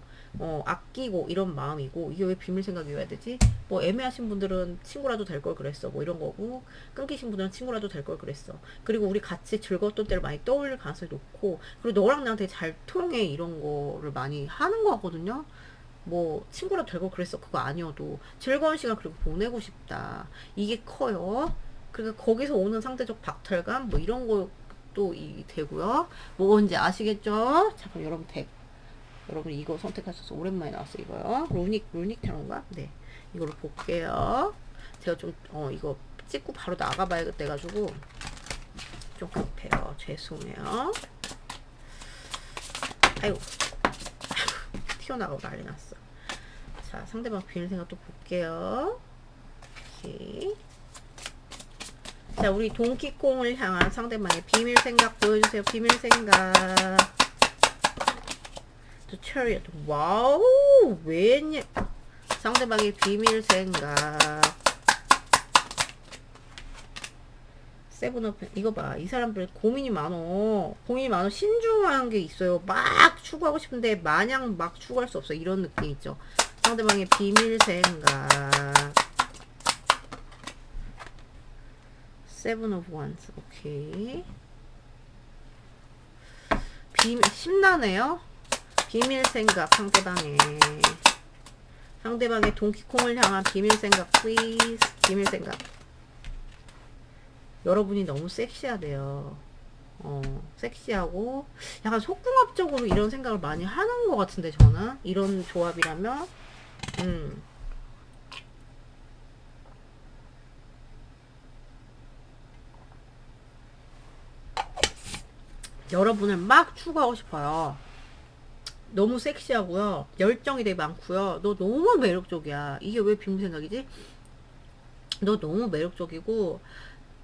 아끼고 이런 마음이고. 이게 왜 비밀 생각이어야 되지? 뭐 애매하신 분들은 친구라도 될 걸 그랬어, 뭐 이런 거고, 끊기신 분들은 친구라도 될 걸 그랬어. 그리고 우리 같이 즐거웠던 때를 많이 떠올릴 가능성이 높고, 그리고 너랑 나랑 되게 잘 통해, 이런 거를 많이 하는 거 같거든요. 뭐 친구라도 될 걸 그랬어, 그거 아니어도 즐거운 시간 그리고 보내고 싶다, 이게 커요. 그러니까 거기서 오는 상대적 박탈감, 뭐 이런 것도 되고요. 뭔지 아시겠죠? 자, 그럼 여러분 이거 선택하셔서, 오랜만에 나왔어 이거요. 루닉 타로인가? 네, 이걸로 볼게요. 제가 좀 이거 찍고 바로 나가봐야 돼가지고 좀 급해요. 죄송해요. 아이고 튀어나가고 난리 났어. 자, 상대방 비밀 생각 또 볼게요. 오케이. 자, 우리 동키콩을 향한 상대방의 비밀 생각 보여주세요. 비밀 생각. The Chariot. 와우, 웬일. 상대방의 비밀 생각. 세븐 오펜. 이거 봐. 이 사람들 고민이 많어. 신중한 게 있어요. 막 추구하고 싶은데 마냥 막 추구할 수 없어. 이런 느낌 있죠. 상대방의 비밀 생각. 세븐 오브 원스. 오케이. 심나네요. 비밀 생각. 상대방의 동키콩을 향한 비밀 생각. 플리즈. 비밀 생각. 여러분이 너무 섹시하대요. 섹시하고 약간 속궁합적으로 이런 생각을 많이 하는 것 같은데, 저는 이런 조합이라면. 여러분을 막 추구하고 싶어요. 너무 섹시하고요, 열정이 되게 많고요, 너 너무 매력적이야. 이게 왜 비밀 생각이지? 너 너무 매력적이고,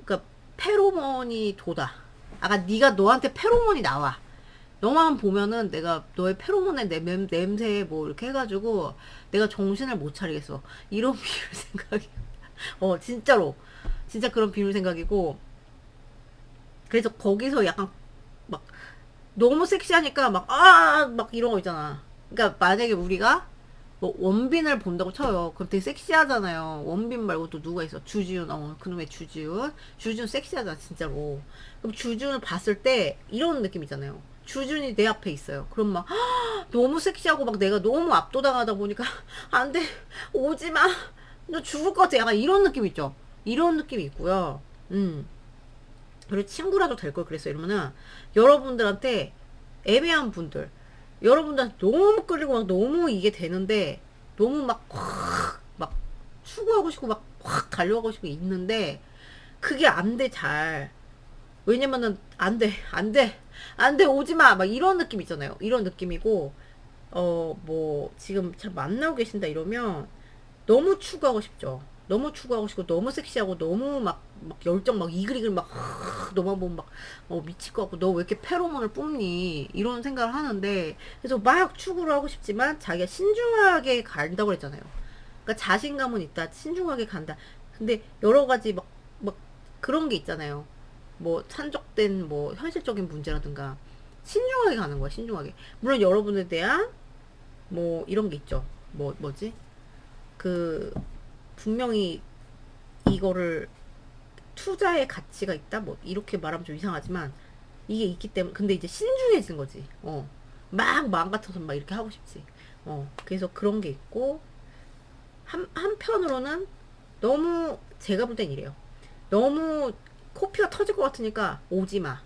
그러니까 페로몬이 돋아. 아까 네가 너한테 페로몬이 나와. 너만 보면은 내가 너의 페로몬의 냄새에 뭐 이렇게 해가지고 내가 정신을 못 차리겠어. 이런 비밀 생각이. 진짜로. 진짜 그런 비밀 생각이고. 그래서 거기서 약간 막 너무 섹시하니까 막 이런 거 있잖아. 그러니까 만약에 우리가 뭐 원빈을 본다고 쳐요. 그럼 되게 섹시하잖아요. 원빈 말고 또 누가 있어? 주지훈. 그놈의 주지훈 섹시하잖아, 진짜로. 그럼 주지훈을 봤을 때 이런 느낌 있잖아요. 주지훈이 내 앞에 있어요. 그럼 막 너무 섹시하고 막 내가 너무 압도당하다 보니까 안 돼, 오지 마, 너 죽을 것 같아, 약간 이런 느낌 있죠. 이런 느낌이 있고요. 그리고 친구라도 될 걸 그랬어, 이러면은 여러분들한테, 애매한 분들, 여러분들한테 너무 끌리고 막 너무 이게 되는데, 너무 막 추구하고 싶고 막 확 가려고 싶고 있는데 그게 안 돼, 잘. 왜냐면은 안 돼, 오지 마, 막 이런 느낌 있잖아요. 이런 느낌이고, 뭐 지금 잘 만나고 계신다 이러면 너무 추구하고 싶죠. 너무 추구하고 싶고, 너무 섹시하고, 너무 막 열정 막 이글이글 막 너만 보면 막 미칠 것 같고, 너 왜 이렇게 페로몬을 뿜니, 이런 생각을 하는데, 그래서 막 추구를 하고 싶지만 자기가 신중하게 간다고 그랬잖아요. 그러니까 자신감은 있다, 신중하게 간다. 근데 여러 가지 막 그런 게 있잖아요. 뭐 산적된 뭐 현실적인 문제라든가 신중하게 가는 거야. 신중하게. 물론 여러분에 대한 뭐 이런 게 있죠. 뭐지? 그 분명히 이거를 투자의 가치가 있다. 뭐 이렇게 말하면 좀 이상하지만 이게 있기 때문에 근데 이제 신중해진 거지. 막 마음 같아서 막 이렇게 하고 싶지. 그래서 그런 게 있고 한편으로는 너무 제가 볼 땐 이래요. 너무 코피가 터질 것 같으니까 오지 마.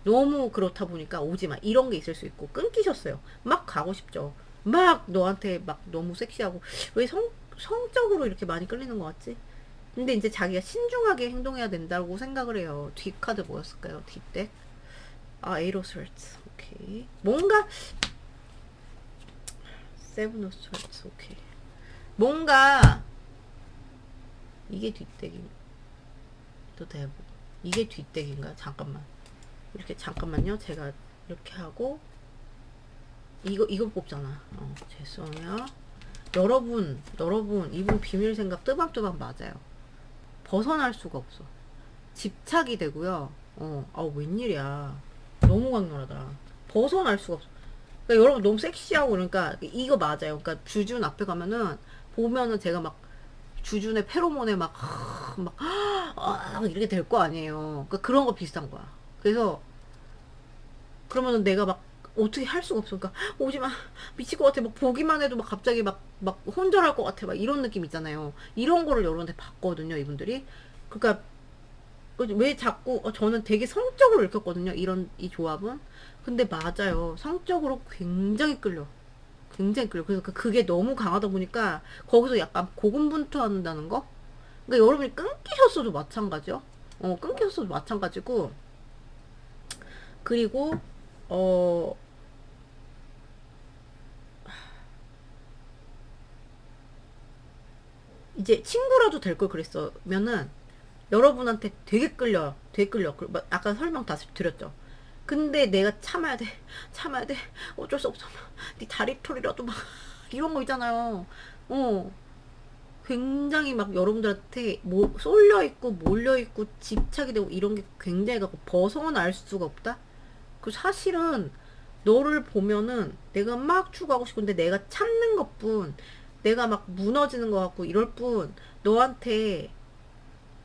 너무 그렇다 보니까 오지 마. 이런 게 있을 수 있고 끊기셨어요. 막 가고 싶죠. 막 너한테 막 너무 섹시하고 왜 성적으로 이렇게 많이 끌리는 것 같지? 근데 이제 자기가 신중하게 행동해야 된다고 생각을 해요. 뒷카드 뭐였을까요? 뒷덱? 아, 에이로 스월츠. 오케이. 뭔가 세븐 오브 스월츠. 오케이. 뭔가 이게 뒷덱이 또 대부 이게 뒷덱인가? 잠깐만. 이렇게 잠깐만요. 제가 이렇게 하고 이거 뽑잖아. 죄송해요. 여러분 이분 비밀 생각 뜨밤뜨밤 맞아요. 벗어날 수가 없어. 집착이 되고요. 웬일이야. 너무 강렬하다. 벗어날 수가 없어. 그러니까 여러분 너무 섹시하고 그러니까 이거 맞아요. 그러니까 주준 앞에 가면은 보면은 제가 막 주준의 페로몬에 이렇게 될 거 아니에요. 그러니까 그런 거 비슷한 거야. 그래서 그러면은 내가 막 어떻게 할 수가 없어. 그러니까 오지 마. 미칠 것 같아. 막 보기만 해도 막 갑자기 막 혼절할 것 같아. 막 이런 느낌 있잖아요. 이런 거를 여러분한테 봤거든요, 이분들이. 그러니까 왜 자꾸 저는 되게 성적으로 읽혔거든요. 이 조합은. 근데 맞아요. 성적으로 굉장히 끌려. 굉장히 끌려. 그래서 그게 너무 강하다 보니까 거기서 약간 고군분투한다는 거. 그러니까 여러분이 끊기셨어도 마찬가지요. 끊기셨어도 마찬가지고. 그리고 어 이제 친구라도 될 걸 그랬으면은 여러분한테 되게 끌려요. 되게 끌려. 아까 설명 다시 드렸죠. 근데 내가 참아야 돼. 참아야 돼. 어쩔 수 없어. 네 다리 털이라도 막 이런 거 있잖아요. 어. 굉장히 막 여러분들한테 뭐 쏠려 있고 몰려 있고 집착이 되고 이런 게 굉장히 갖고 벗어날 수가 없다. 그 사실은 너를 보면은 내가 막 추구하고 싶은데 내가 참는 것뿐 내가 막 무너지는 것 같고 이럴 뿐 너한테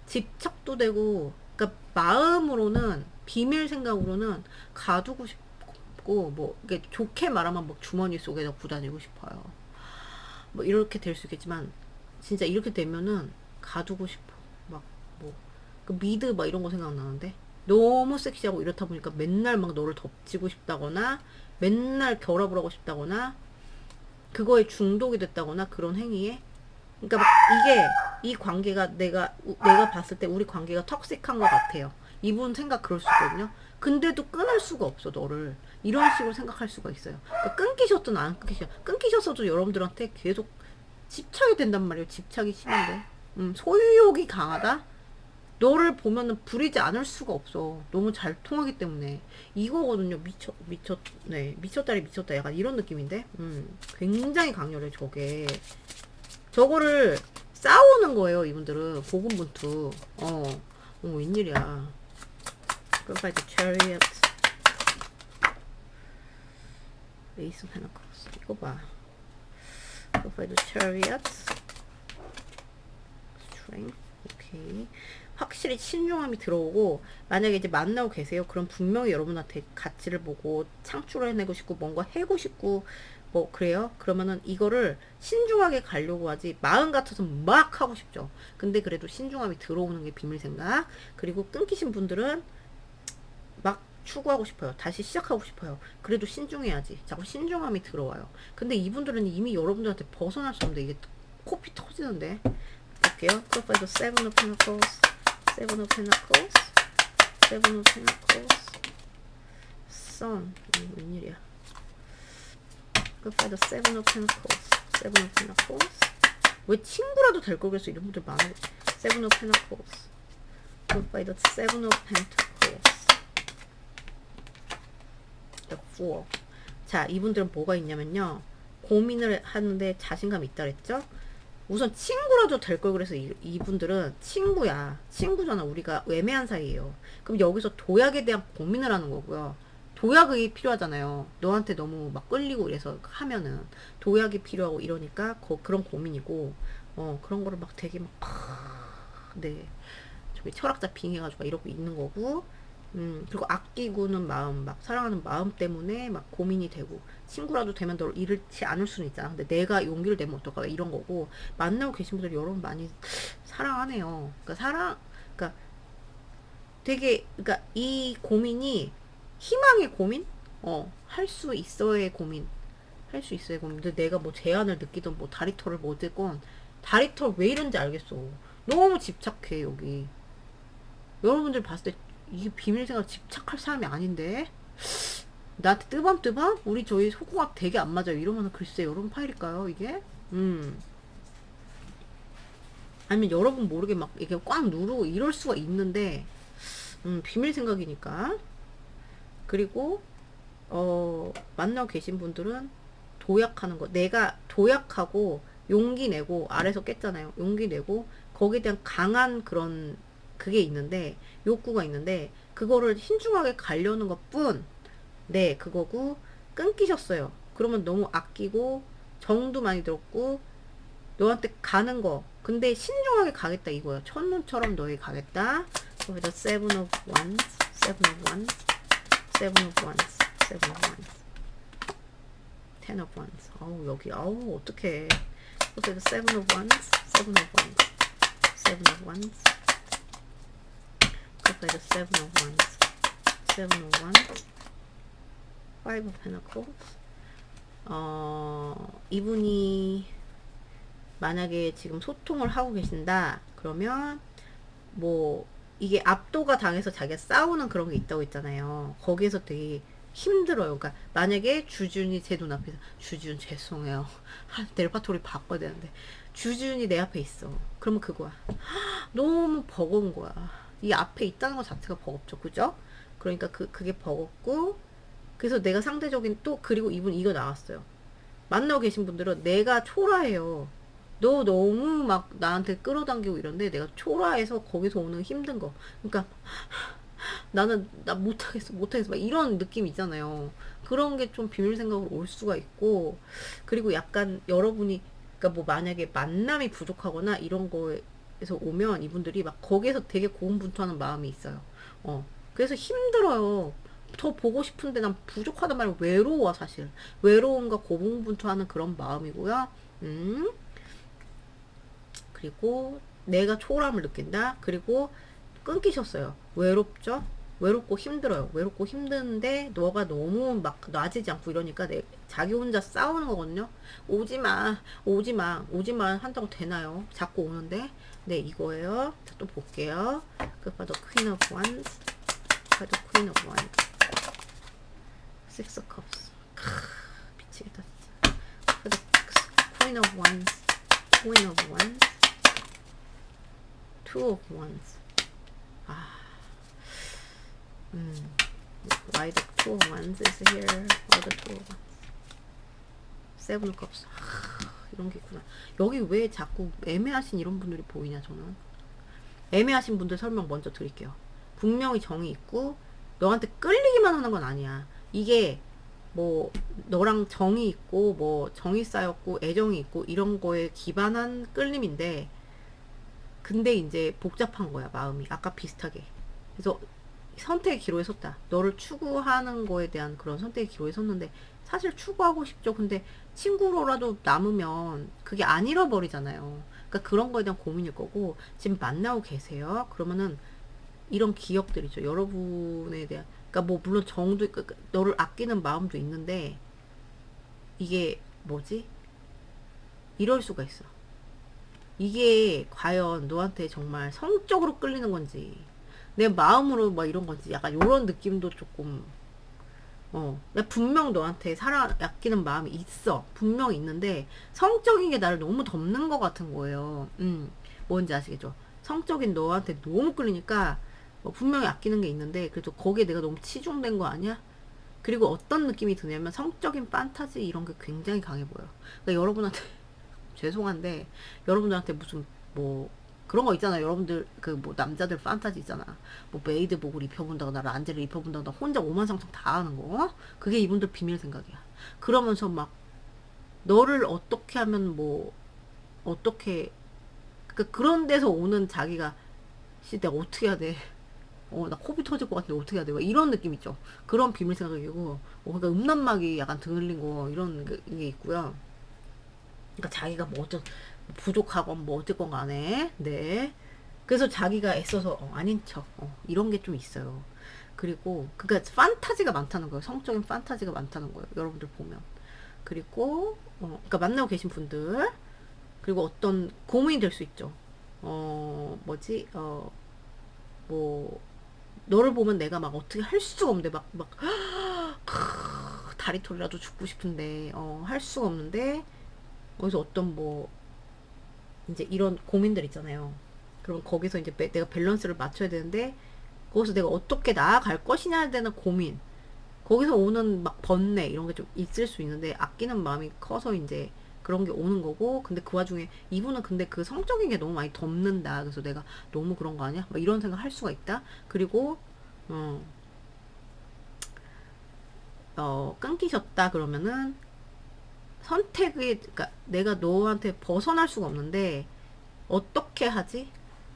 집착도 되고 그러니까 마음으로는 비밀 생각으로는 가두고 싶고 뭐 이게 좋게 말하면 뭐 주머니 속에 넣고 다니고 싶어요. 뭐 이렇게 될 수 있겠지만 진짜 이렇게 되면은 가두고 싶어. 막뭐그 미드 막 이런 거 생각나는데 너무 섹시하고 이렇다 보니까 맨날 막 너를 덮치고 싶다거나 맨날 결합을 하고 싶다거나 그거에 중독이 됐다거나 그런 행위에 그러니까 막 이게 이 관계가 내가 봤을 때 우리 관계가 턱식한 것 같아요. 이분 생각 그럴 수 있거든요. 근데도 끊을 수가 없어 너를 이런 식으로 생각할 수가 있어요. 그러니까 끊기셨든 안 끊기셨어도 여러분들한테 계속 집착이 된단 말이에요. 집착이 심한데 소유욕이 강하다. 너를 보면은 부리지 않을 수가 없어. 너무 잘 통하기 때문에 이거거든요. 네 미쳤다리 미쳤다 약간 이런 느낌인데 굉장히 강렬해 저게. 저거를 싸우는 거예요, 이분들은. 고군분투. 웬일이야. Provide the chariot. Ace of Pentacles. 이거 봐. Provide the chariot. Strength. 오케이. 확실히 신중함이 들어오고, 만약에 이제 만나고 계세요. 그럼 분명히 여러분한테 가치를 보고, 창출을 해내고 싶고, 뭔가 해고 싶고, 뭐 그래요? 그러면은 이거를 신중하게 가려고 하지 마음 같아서 막 하고 싶죠. 근데 그래도 신중함이 들어오는 게 비밀 생각. 그리고 끊기신 분들은 막 추구하고 싶어요. 다시 시작하고 싶어요. 그래도 신중해야지. 자꾸 신중함이 들어와요. 근데 이분들은 이미 여러분들한테 벗어날 수 없는데 이게 코피 터지는데. 볼게요. 프로파일도 세븐 오브 펜터클스, 세븐 오브 펜터클스, 세븐 오브 펜터클스, 선. 웬일이야. by the seven of pentacles, seven of pentacles. 왜 친구라도 될 걸 그래서 이런 분들 많아. seven of pentacles, by the seven of pentacles, the four. 자, 이분들은 뭐가 있냐면요. 고민을 하는데 자신감이 있다 그랬죠? 우선 친구라도 될 걸. 그래서 이분들은 친구야. 친구잖아. 우리가 애매한 사이예요. 그럼 여기서 도약에 대한 고민을 하는 거고요. 도약이 필요하잖아요. 너한테 너무 막 끌리고 이래서 하면은 도약이 필요하고 이러니까 그런 고민이고, 그런 거를 막 되게 막 네, 저기 철학자 빙해가지고 막 이러고 있는 거고, 그리고 아끼고는 마음, 막 사랑하는 마음 때문에 막 고민이 되고, 친구라도 되면 널 잃지 않을 수는 있잖아. 근데 내가 용기를 내면 어떨까? 이런 거고, 만나고 계신 분들 여러분 많이 사랑하네요. 그러니까 그러니까 되게, 그러니까 이 고민이 희망의 고민? 할 수 있어의 고민. 할 수 있어의 고민. 근데 내가 뭐 제한을 느끼던 뭐 다리털을 뭐 어쨌건, 다리털 왜 이런지 알겠어. 너무 집착해, 여기. 여러분들 봤을 때 이게 비밀 생활 집착할 사람이 아닌데 나한테 뜨밤뜨밤 우리 저희 속궁합 되게 안 맞아요 이러면 글쎄 여러분 파일일까요 이게? 아니면 여러분 모르게 막 이게 꽉 누르고 이럴 수가 있는데 비밀 생각이니까. 그리고 만나고 계신 분들은 도약하는 거, 내가 도약하고 용기 내고, 아래서 깼잖아요. 용기 내고 거기에 대한 강한 그런 그게 있는데, 욕구가 있는데 그거를 신중하게 가려는 것뿐. 네, 그거고. 끊기셨어요. 그러면 너무 아끼고 정도 많이 들었고 너한테 가는 거, 근데 신중하게 가겠다 이거야. 첫눈처럼 너에게 가겠다. 거기다 seven of wands, seven of wands, seven of wands, seven of wands, ten of wands. 아우 여기 아우 어떡해. 거기다 seven of wands, seven of wands, seven of wands, 거기다 seven of wands, seven of wands, five of pentacles. 이분이 만약에 지금 소통을 하고 계신다 그러면 뭐 이게 압도가 당해서 자기가 싸우는 그런 게 있다고 했잖아요. 거기에서 되게 힘들어요. 그러니까 만약에 주준이 제 눈앞에서, 주준 죄송해요. 넬파토리 바꿔야 되는데 주준이 내 앞에 있어. 그러면 그거야. 너무 버거운 거야. 이 앞에 있다는 것 자체가 버겁죠. 그죠? 그러니까 그게 버겁고, 그래서 내가 상대적인 또, 그리고 이분 이거 나왔어요. 만나고 계신 분들은 내가 초라해요. 너 너무 막 나한테 끌어당기고 이런데 내가 초라해서 거기서 오는 힘든 거. 그러니까 나는 나 못하겠어 막 이런 느낌 있잖아요. 그런 게 좀 비밀 생각으로 올 수가 있고, 그리고 약간 여러분이, 그러니까 뭐 만약에 만남이 부족하거나 이런 거에서 오면 이분들이 막 거기에서 되게 고군분투하는 마음이 있어요. 그래서 힘들어요. 더 보고 싶은데 난 부족하단 말이야. 외로워 사실. 외로움과 고군분투하는 그런 마음이고요. 그리고 내가 초라함을 느낀다. 그리고 끊기셨어요. 외롭죠? 외롭고 힘들어요. 외롭고 힘든데 너가 너무 막 놔지지 않고 이러니까 자기 혼자 싸우는 거거든요. 오지마, 오지마, 오지마 한다고 되나요? 자꾸 오는데. 네, 이거예요. 자, 또 볼게요. 그봐도 Queen of Wands, 봐도 Queen of Wands, Six of Cups. 미치겠다 진짜. 그래도 Queen of Wands, Queen of Wands, Two of Wands. Why the two of wands is here? Why the two of wands? Seven of cups. 이런 게 있구나. 여기 왜 자꾸 애매하신 이런 분들이 보이냐 저는. 애매하신 분들 설명 먼저 드릴게요. 분명히 정이 있고 너한테 끌리기만 하는 건 아니야. 이게 뭐 너랑 정이 있고 뭐 정이 쌓였고 애정이 있고 이런 거에 기반한 끌림인데, 근데 이제 복잡한 거야 마음이. 아까 비슷하게. 그래서 선택의 기로에 섰다. 너를 추구하는 거에 대한 그런 선택의 기로에 섰는데 사실 추구하고 싶죠. 근데 친구로라도 남으면 그게 안 잃어버리잖아요. 그러니까 그런 거에 대한 고민일 거고, 지금 만나고 계세요. 그러면은 이런 기억들이죠. 여러분에 대한, 그러니까 뭐 물론 정도, 너를 아끼는 마음도 있는데 이게 뭐지? 이럴 수가 있어. 이게 과연 너한테 정말 성적으로 끌리는 건지 내 마음으로 막 이런 건지, 약간 요런 느낌도 조금, 나 분명 너한테 아끼는 마음이 있어. 분명 있는데, 성적인 게 나를 너무 덮는 것 같은 거예요. 뭔지 아시겠죠? 성적인 너한테 너무 끌리니까, 분명히 아끼는 게 있는데, 그래도 거기에 내가 너무 치중된 거 아니야? 그리고 어떤 느낌이 드냐면, 성적인 판타지 이런 게 굉장히 강해 보여. 그러니까 여러분한테, 죄송한데 여러분들한테 무슨 뭐 그런 거 있잖아. 여러분들 그 뭐 남자들 판타지 있잖아. 뭐 메이드복을 입혀본다거나 란제를 입혀본다거나 혼자 오만상창 다 하는 거. 그게 이분들 비밀 생각이야. 그러면서 막 너를 어떻게 하면 뭐 어떻게 그런 데서 오는 자기가 씨 내가 어떻게 해야 돼. 나 코피 터질 것 같은데 어떻게 해야 돼. 막 이런 느낌 있죠. 그런 비밀 생각이고 그러니까 음란막이 약간 드늘린 거 이런 게 있고요. 그러니까 자기가 뭐 어쩌 부족하건 뭐 어쨌건 간에 네. 그래서 자기가 애써서 아닌 척 이런 게 좀 있어요. 그리고 그러니까 판타지가 많다는 거예요. 성적인 판타지가 많다는 거예요. 여러분들 보면. 그리고 그러니까 만나고 계신 분들 그리고 어떤 고민이 될 수 있죠. 뭐지 뭐 너를 보면 내가 막 어떻게 할 수가 없는데 막 다리털이라도 죽고 싶은데 할 수가 없는데 거기서 어떤 뭐 이제 이런 고민들 있잖아요. 그럼 거기서 이제 내가 밸런스를 맞춰야 되는데 거기서 내가 어떻게 나아갈 것이냐에 대한 고민 거기서 오는 막 번뇌 이런 게 좀 있을 수 있는데 아끼는 마음이 커서 이제 그런 게 오는 거고 근데 그 와중에 이분은 근데 그 성적인 게 너무 많이 덮는다 그래서 내가 너무 그런 거 아니야? 막 이런 생각 할 수가 있다. 그리고 어, 끊기셨다 그러면은 선택이 그러니까 내가 너한테 벗어날 수가 없는데 어떻게 하지?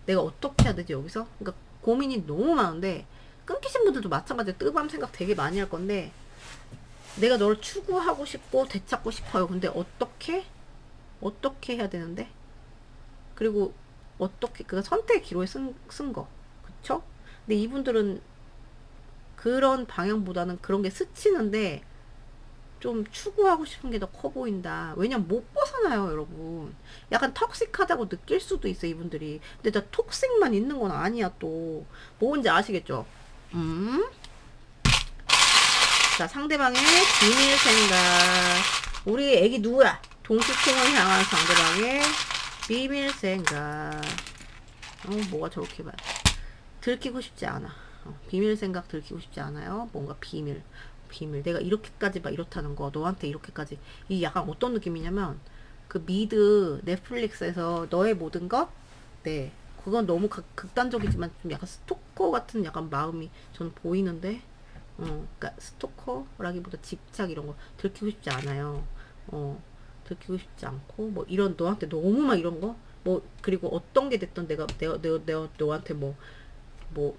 내가 어떻게 해야 되지 여기서? 그러니까 고민이 너무 많은데 끊기신 분들도 마찬가지로 뜨밤 생각 되게 많이 할 건데 내가 너를 추구하고 싶고 되찾고 싶어요. 근데 어떻게 해야 되는데? 그리고 어떻게 그 선택 기로에 쓴 거. 그쵸? 근데 이분들은 그런 방향보다는 그런 게 스치는데 좀 추구하고 싶은 게 더 커 보인다. 왜냐면 못 벗어나요, 여러분. 약간 턱식하다고 느낄 수도 있어, 이분들이. 근데 나 톡식만 있는 건 아니야, 또. 뭔지 아시겠죠? 음? 자, 상대방의 비밀 생각. 우리 애기 누구야? 동시통을 향한 상대방의 비밀 생각. 뭐가 저렇게 봐. 들키고 싶지 않아. 비밀 생각 들키고 싶지 않아요. 뭔가 비밀. 내가 이렇게까지 막 이렇다는 거, 너한테 이렇게까지. 이게 약간 어떤 느낌이냐면, 그 미드 넷플릭스에서 너의 모든 것? 네. 그건 너무 극단적이지만 좀 약간 스토커 같은 약간 마음이 저는 보이는데, 그러니까 스토커라기보다 집착 이런 거 들키고 싶지 않아요. 들키고 싶지 않고, 뭐 이런 너한테 너무 막 이런 거? 뭐, 그리고 어떤 게 됐던 내가 너한테 뭐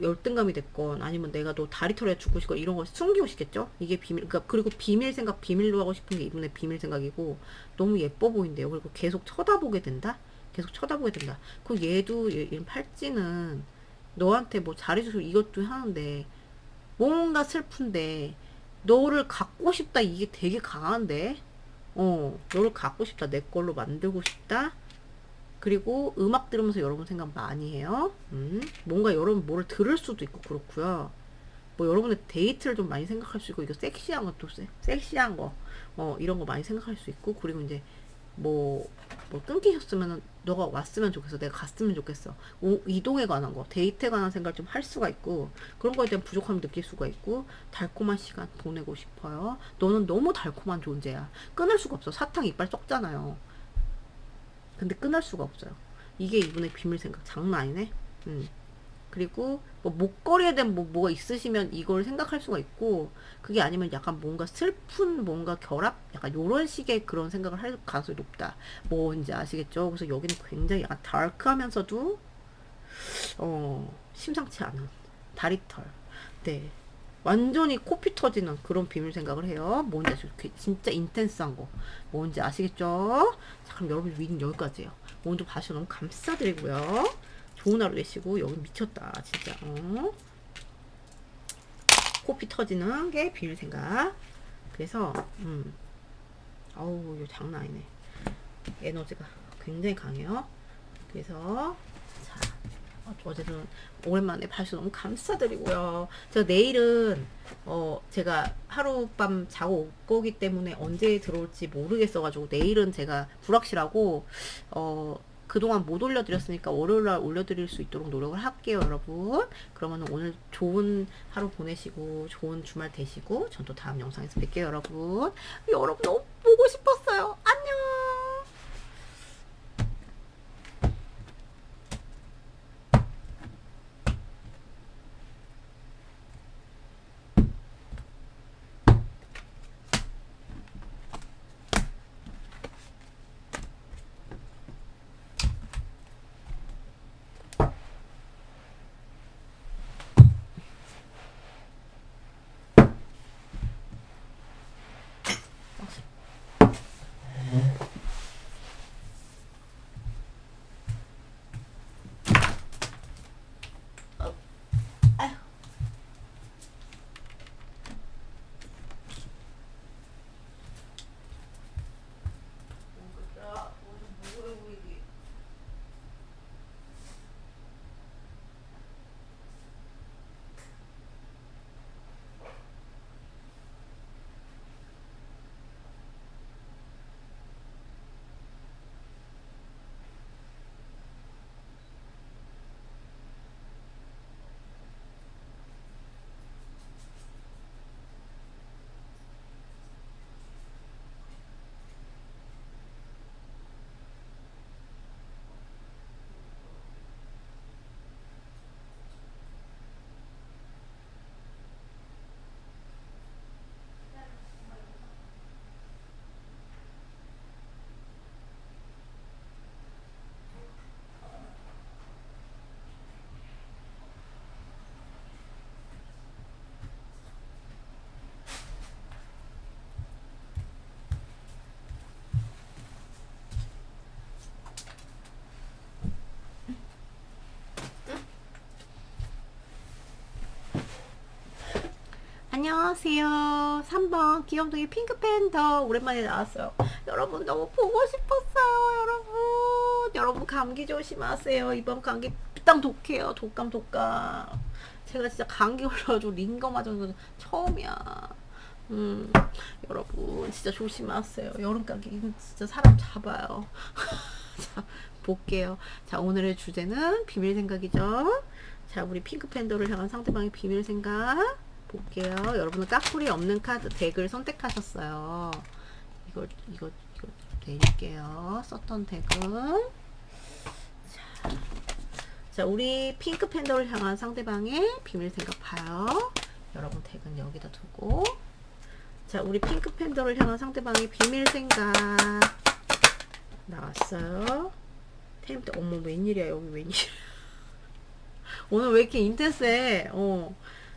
열등감이 됐건 아니면 내가 너 다리털에 죽고 싶고 이런 거 숨기고 싶겠죠? 이게 비밀 그러니까 그리고 비밀 생각 비밀로 하고 싶은 게 이분의 비밀 생각이고 너무 예뻐 보인대요. 그리고 계속 쳐다보게 된다. 그 얘도 얘 팔찌는 너한테 뭐 잘해줘서 이것도 하는데 뭔가 슬픈데 너를 갖고 싶다 이게 되게 강한데 너를 갖고 싶다 내 걸로 만들고 싶다. 그리고 음악 들으면서 여러분 생각 많이 해요. 뭔가 여러분 뭐를 들을 수도 있고 그렇고요. 뭐 여러분의 데이트를 좀 많이 생각할 수 있고 이거 섹시한 것도 섹시한 거 이런 거 많이 생각할 수 있고 그리고 이제 뭐 끊기셨으면은 너가 왔으면 좋겠어. 내가 갔으면 좋겠어. 이동에 관한 거, 데이트에 관한 생각을 좀 할 수가 있고 그런 거에 대한 부족함을 느낄 수가 있고 달콤한 시간 보내고 싶어요. 너는 너무 달콤한 존재야. 끊을 수가 없어. 사탕 이빨 썩잖아요. 근데 끊을 수가 없어요. 이게 이분의 비밀 생각 장난 아니네. 그리고 뭐 목걸이에 대한 뭐가 있으시면 이걸 생각할 수가 있고 그게 아니면 약간 뭔가 슬픈 뭔가 결합 약간 요런 식의 그런 생각을 할 가능성이 높다. 뭔지 아시겠죠? 그래서 여기는 굉장히 약간 다크하면서도 심상치 않은 다리털. 네. 완전히 코피 터지는 그런 비밀 생각을 해요. 뭔지 아시죠? 진짜 인텐스한 거. 뭔지 아시겠죠? 자, 그럼 여러분 리딩 여기까지예요. 오늘도 봐주셔서 너무 감사드리고요. 좋은 하루 되시고 여기 미쳤다 진짜. 코피 터지는 게 비밀 생각. 그래서 아우 이거 장난 아니네. 에너지가 굉장히 강해요. 그래서 자 어제는 오랜만에 봐주셔서 너무 감사드리고요. 제가 내일은 제가 하룻밤 자고 올 거기 때문에 언제 들어올지 모르겠어가지고 내일은 제가 불확실하고 그동안 못 올려드렸으니까 월요일날 올려드릴 수 있도록 노력을 할게요, 여러분. 그러면 오늘 좋은 하루 보내시고 좋은 주말 되시고 전 또 다음 영상에서 뵐게요, 여러분. 여러분 너무 보고 싶었어요. 안녕. 안녕하세요. 3번 귀염둥이 핑크팬더 오랜만에 나왔어요. 여러분 너무 보고 싶었어요. 여러분 감기 조심하세요. 이번 감기 땅 독해요. 독감. 제가 진짜 감기 걸려가지고 링거 맞은 건 처음이야. 음, 여러분 진짜 조심하세요. 여름 감기 진짜 사람 잡아요. 자, 볼게요. 자, 오늘의 주제는 비밀 생각이죠. 자, 우리 핑크팬더를 향한 상대방의 비밀 생각 볼게요. 여러분은 까불이 없는 카드 덱을 선택하셨어요. 이거 드릴게요. 썼던 덱은. 자, 우리 핑크팬더를 향한 상대방의 비밀 생각 봐요. 여러분 덱은 여기다 두고. 자, 우리 핑크팬더를 향한 상대방의 비밀 생각 나왔어요. 템때 어머 웬일이야 여기 웬일이야. 오늘 왜 이렇게 인텐스해.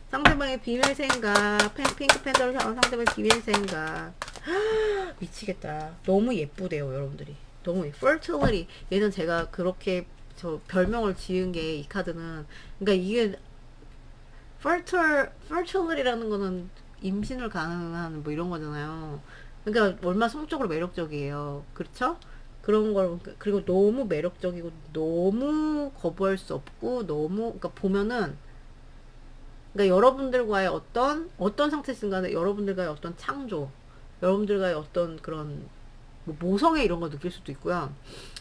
상대방의 비밀 생각 핑크팬더를 향한 상대방의 비밀 생각. 미치겠다. 너무 예쁘대요 여러분들이. 너무 fertility. 얘는 제가 그렇게 저 별명을 지은 게 이 카드는 그러니까 이게 fertility라는 거는 임신을 가능한 뭐 이런 거잖아요. 그러니까 얼마나 성적으로 매력적이에요. 그렇죠? 그런 걸 그리고 너무 매력적이고 너무 거부할 수 없고 너무 그러니까 보면은 그러니까 여러분들과의 어떤 상태든 간에 여러분들과의 어떤 창조 여러분들과의 어떤 그런 뭐 모성애 이런 거 느낄 수도 있고요.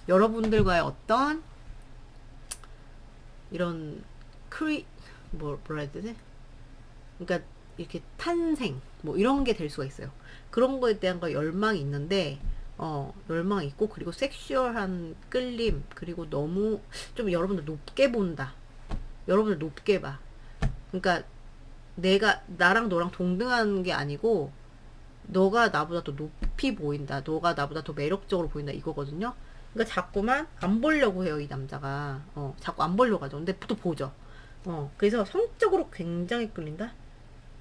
여러분들과의 어떤 이런 뭐라 해야 되지? 그러니까 이렇게 탄생 뭐 이런 게 될 수가 있어요. 그런 거에 대한 거 열망이 있는데 열망이 있고 그리고 섹슈얼한 끌림 그리고 너무 좀 여러분들 높게 본다. 여러분들 높게 봐. 그러니까 내가 나랑 너랑 동등한 게 아니고 너가 나보다 더 높이 보인다. 너가 나보다 더 매력적으로 보인다 이거거든요. 그러니까 자꾸만 안 보려고 해요 이 남자가. 자꾸 안 보려고 하죠. 근데 또 보죠. 그래서 성적으로 굉장히 끌린다.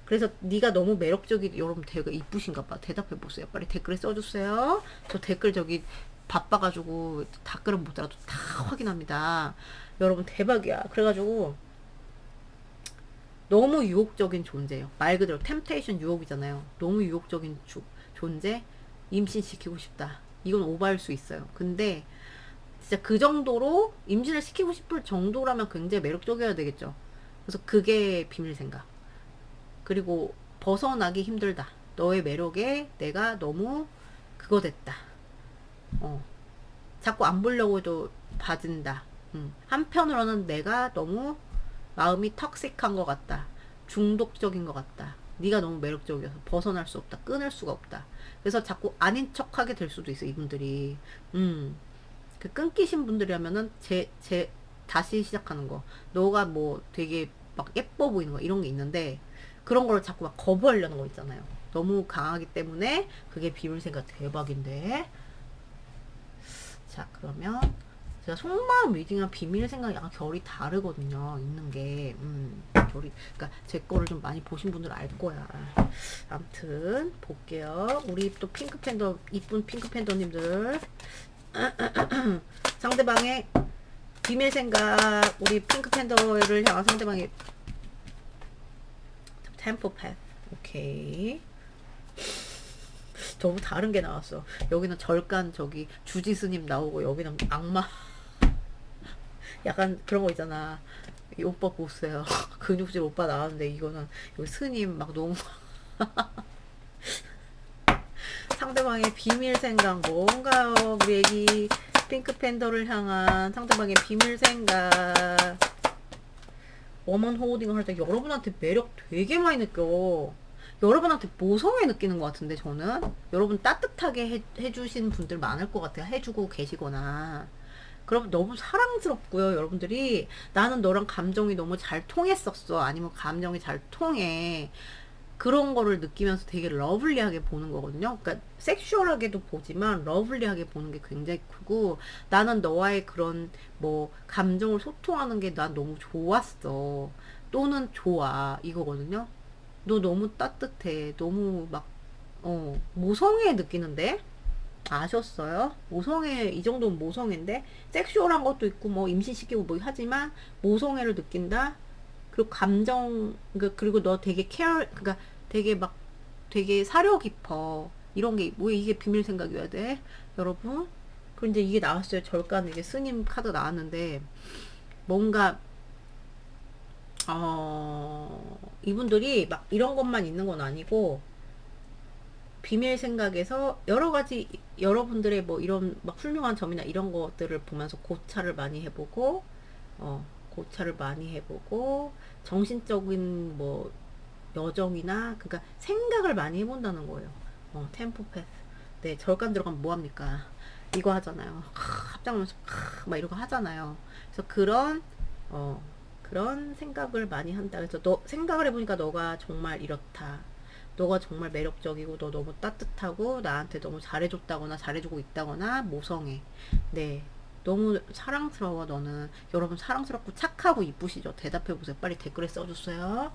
그래서 네가 너무 매력적이 여러분 되게 이쁘신가 봐. 대답해 보세요. 빨리 댓글에 써주세요. 저 댓글 저기 바빠가지고 댓글은 못 달아도 다 확인합니다. 여러분 대박이야. 그래가지고 너무 유혹적인 존재예요. 말 그대로 템테이션 유혹이잖아요. 너무 유혹적인 존재 임신시키고 싶다. 이건 오버할 수 있어요. 근데 진짜 그 정도로 임신을 시키고 싶을 정도라면 굉장히 매력적이어야 되겠죠. 그래서 그게 비밀 생각. 그리고 벗어나기 힘들다. 너의 매력에 내가 너무 그거 됐다. 자꾸 안 보려고 해도 봐준다. 한편으로는 내가 너무 마음이 턱식한 것 같다. 중독적인 것 같다. 네가 너무 매력적이어서 벗어날 수 없다. 끊을 수가 없다. 그래서 자꾸 아닌 척하게 될 수도 있어 이분들이. 그 끊기신 분들이라면은 다시 시작하는 거. 너가 뭐 되게 막 예뻐 보이는 거 이런 게 있는데 그런 걸 자꾸 막 거부하려는 거 있잖아요. 너무 강하기 때문에 그게 비밀 생각 대박인데. 자, 그러면 제가 속마음 리딩이랑 비밀 생각이 약간 결이 다르거든요. 있는 게 결이 그러니까 제 거를 좀 많이 보신 분들은 알 거야. 아무튼 볼게요. 우리 또 핑크팬더 이쁜 핑크팬더님들 상대방의 비밀 생각 우리 핑크팬더를 향한 상대방의 템포팻. 오케이. 너무 다른 게 나왔어. 여기는 절간 저기 주지스님 나오고 여기는 악마. 약간 그런 거 있잖아. 이 오빠 보세요. 근육질 오빠 나왔는데 이거는 여기 스님 막 너무 상대방의 비밀 생각 뭔가요? 우리 애기 핑크팬더를 향한 상대방의 비밀 생각. 워먼 호딩을 할 때 여러분한테 매력 되게 많이 느껴. 여러분한테 모성애 느끼는 것 같은데 저는 여러분 따뜻하게 해주신 분들 많을 것 같아요. 해주고 계시거나 그럼 너무 사랑스럽고요. 여러분들이 나는 너랑 감정이 너무 잘 통했었어. 아니면 감정이 잘 통해. 그런 거를 느끼면서 되게 러블리하게 보는 거거든요. 그러니까 섹슈얼하게도 보지만 러블리하게 보는 게 굉장히 크고 나는 너와의 그런 뭐 감정을 소통하는 게 난 너무 좋았어. 또는 좋아. 이거거든요. 너 너무 따뜻해. 너무 막 모성애 느끼는데? 아셨어요? 모성애 이 정도면 모성애인데 섹슈얼한 것도 있고 뭐 임신시키고 뭐 하지만 모성애를 느낀다. 그리고 감정 그리고 너 되게 그러니까 되게 막 되게 사려 깊어. 이런 게 뭐 이게 비밀 생각이어야 돼, 여러분. 그런데 이게 나왔어요. 절간 이게 스님 카드 나왔는데 뭔가 이분들이 막 이런 것만 있는 건 아니고 비밀 생각에서 여러 가지 여러분들의 뭐 이런 막 훌륭한 점이나 이런 것들을 보면서 고찰을 많이 해보고 고찰을 많이 해보고 정신적인 뭐 여정이나 그러니까 생각을 많이 해본다는 거예요. 템포패스. 네, 절간 들어가면 뭐 합니까? 이거 하잖아요. 합장하면서 막 이런 거 하잖아요. 그래서 그런 생각을 많이 한다. 그래서 너 생각을 해보니까 너가 정말 이렇다. 너가 정말 매력적이고 너 너무 따뜻하고 나한테 너무 잘해줬다거나 잘해주고 있다거나 모성애. 네. 너무 사랑스러워 너는. 여러분 사랑스럽고 착하고 이쁘시죠? 대답해보세요. 빨리 댓글에 써주세요.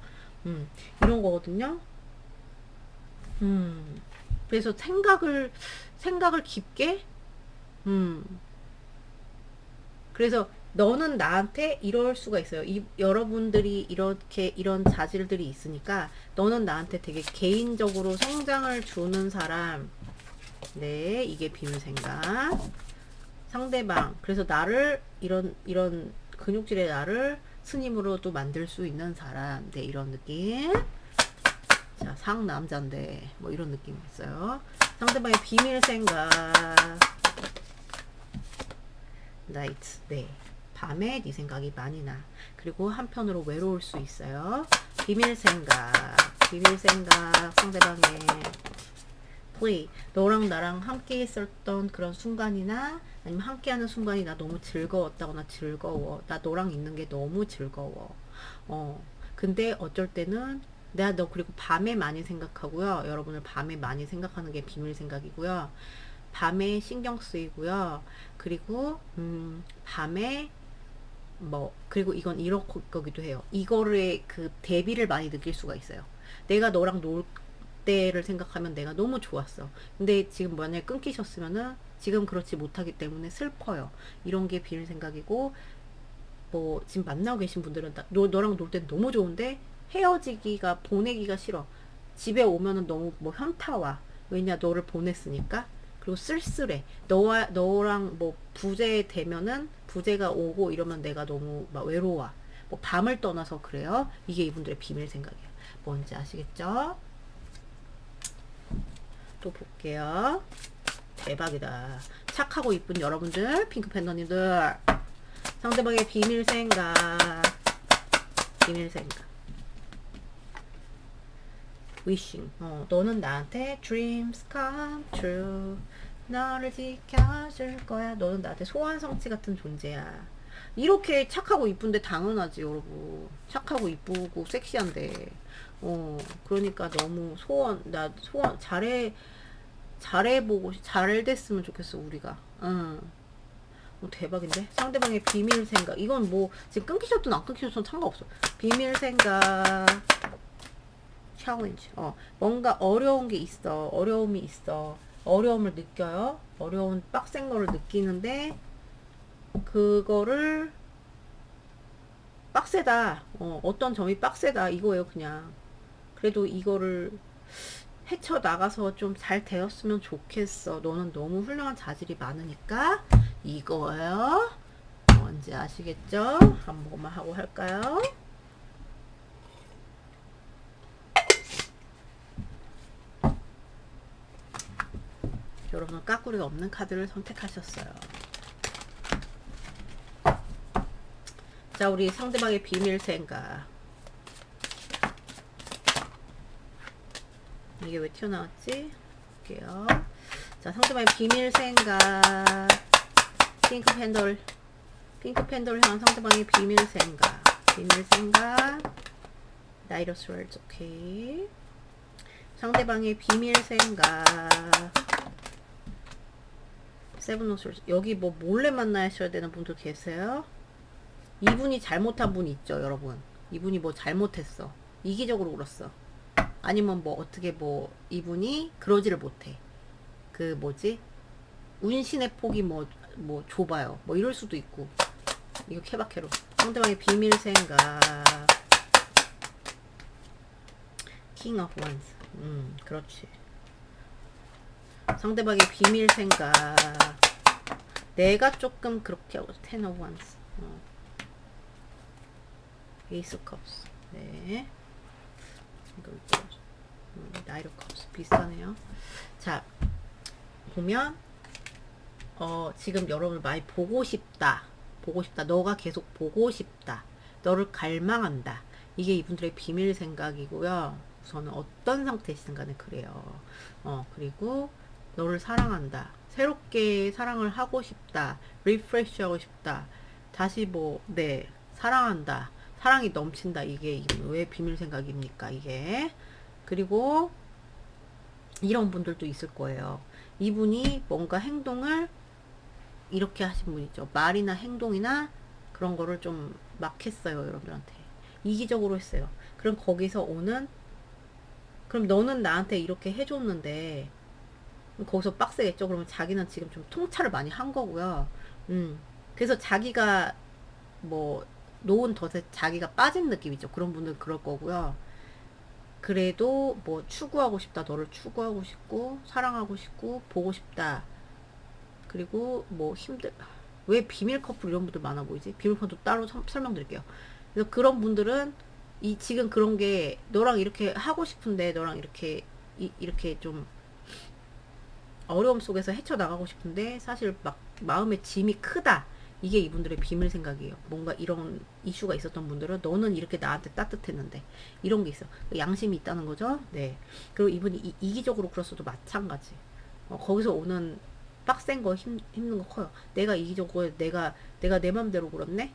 이런 거거든요. 그래서 생각을 깊게, 음, 그래서 너는 나한테 이럴 수가 있어요. 여러분들이 이렇게 이런 자질들이 있으니까 너는 나한테 되게 개인적으로 성장을 주는 사람. 네, 이게 비밀 생각. 상대방. 그래서 나를 이런 근육질의 나를 스님으로도 만들 수 있는 사람. 네, 이런 느낌. 자, 상남자인데 뭐 이런 느낌이 있어요. 상대방의 비밀 생각. 나이트. 네. 밤에 네 생각이 많이 나. 그리고 한편으로 외로울 수 있어요. 비밀 생각. 비밀 생각. 상대방의 play. 너랑 나랑 함께 있었던 그런 순간이나 아니면 함께하는 순간이 나 너무 즐거웠다거나 즐거워. 나 너랑 있는 게 너무 즐거워. 근데 어쩔 때는 내가 너 그리고 밤에 많이 생각하고요. 여러분을 밤에 많이 생각하는 게 비밀 생각이고요. 밤에 신경 쓰이고요. 그리고 밤에 뭐 그리고 이건 이런 거기도 해요. 이거를 그 대비를 많이 느낄 수가 있어요. 내가 너랑 놀 때를 생각하면 내가 너무 좋았어. 근데 지금 만약에 끊기셨으면은 지금 그렇지 못하기 때문에 슬퍼요. 이런 게 비밀 생각이고 뭐 지금 만나고 계신 분들은 너랑 놀 땐 너무 좋은데 헤어지기가 보내기가 싫어. 집에 오면은 너무 뭐 현타 와. 왜냐 너를 보냈으니까. 그리고 쓸쓸해. 너랑 뭐 부재 되면은 부재가 오고 이러면 내가 너무 막 외로워. 뭐 밤을 떠나서 그래요. 이게 이분들의 비밀 생각이에요. 뭔지 아시겠죠? 또 볼게요. 대박이다. 착하고 이쁜 여러분들, 핑크 팬더님들. 상대방의 비밀 생각. 비밀 생각. wishing. 너는 나한테 dreams come true. 너를 지켜줄 거야. 너는 나한테 소원 성취 같은 존재야. 이렇게 착하고 이쁜데 당연하지, 여러분. 착하고 이쁘고 섹시한데. 그러니까 너무 나 소원, 잘해보고, 잘 됐으면 좋겠어, 우리가. 대박인데? 상대방의 비밀 생각. 이건 뭐, 지금 끊기셨든 안 끊기셨든 상관없어. 비밀 생각. 챌린지. 뭔가 어려운 게 있어. 어려움이 있어. 어려움을 느껴요. 어려운 빡센 거를 느끼는데, 그거를, 빡세다. 어떤 점이 빡세다. 이거예요, 그냥. 그래도 이거를 헤쳐나가서 좀 잘 되었으면 좋겠어. 너는 너무 훌륭한 자질이 많으니까. 이거예요. 뭔지 아시겠죠? 한 번만 하고 할까요? 여러분은 까꾸리가 없는 카드를 선택하셨어요. 자, 우리 상대방의 비밀 생각. 이게 왜 튀어나왔지? 볼게요. 자, 상대방의 비밀 생각. 핑크 팬더를 향한 상대방의 비밀 생각. 비밀 생각. 나이트 오브 스워드스. 오케이. 상대방의 비밀 생각. 세븐 오브 스워드스. 여기 뭐 몰래 만나셔야 되는 분들 계세요? 이분이 잘못한 분이 있죠, 여러분. 이분이 뭐 잘못했어. 이기적으로 울었어. 아니면 뭐 어떻게 뭐 이분이 그러지를 못해. 그 뭐지? 운신의 폭이 뭐 좁아요. 뭐 이럴 수도 있고. 이거 케바케로. 상대방의 비밀 생각. king of wands. 그렇지. 상대방의 비밀 생각. 내가 조금 그렇게 하고, ten of wands. ace of cups. 네. knight of cups. 비슷하네요. 자, 보면, 지금 여러분을 많이 보고 싶다. 보고 싶다. 너가 계속 보고 싶다. 너를 갈망한다. 이게 이분들의 비밀 생각이고요. 우선은 어떤 상태시든 간에 그래요. 그리고 너를 사랑한다. 새롭게 사랑을 하고 싶다. 리프레시 하고 싶다. 다시 네, 사랑한다. 사랑이 넘친다. 이게 왜 비밀 생각입니까? 이게. 그리고 이런 분들도 있을 거예요. 이분이 뭔가 행동을 이렇게 하신 분이죠. 말이나 행동이나 그런 거를 좀 막 했어요. 여러분들한테. 이기적으로 했어요. 그럼 거기서 오는, 그럼 너는 나한테 이렇게 해줬는데, 거기서 빡세겠죠. 그러면 자기는 지금 좀 통찰을 많이 한 거고요. 그래서 자기가 놓은 덫에 자기가 빠진 느낌이죠. 그런 분들은 그럴 거고요. 그래도 추구하고 싶다. 너를 추구하고 싶고, 사랑하고 싶고, 보고 싶다. 그리고 왜 비밀 커플 이런 분들 많아 보이지? 비밀 커플도 따로 설명드릴게요. 그래서 그런 분들은 지금 그런 게 너랑 이렇게 하고 싶은데 너랑 이렇게 좀 어려움 속에서 헤쳐나가고 싶은데 사실 막 마음의 짐이 크다. 이게 이분들의 비밀 생각이에요. 뭔가 이런 이슈가 있었던 분들은 너는 이렇게 나한테 따뜻했는데 이런 게 있어. 양심이 있다는 거죠. 네. 그리고 이분이 이기적으로 굴었어도 마찬가지. 거기서 오는 빡센 거 힘든 거 커요. 내가 이기적으로 내가 내 맘대로 굴었네.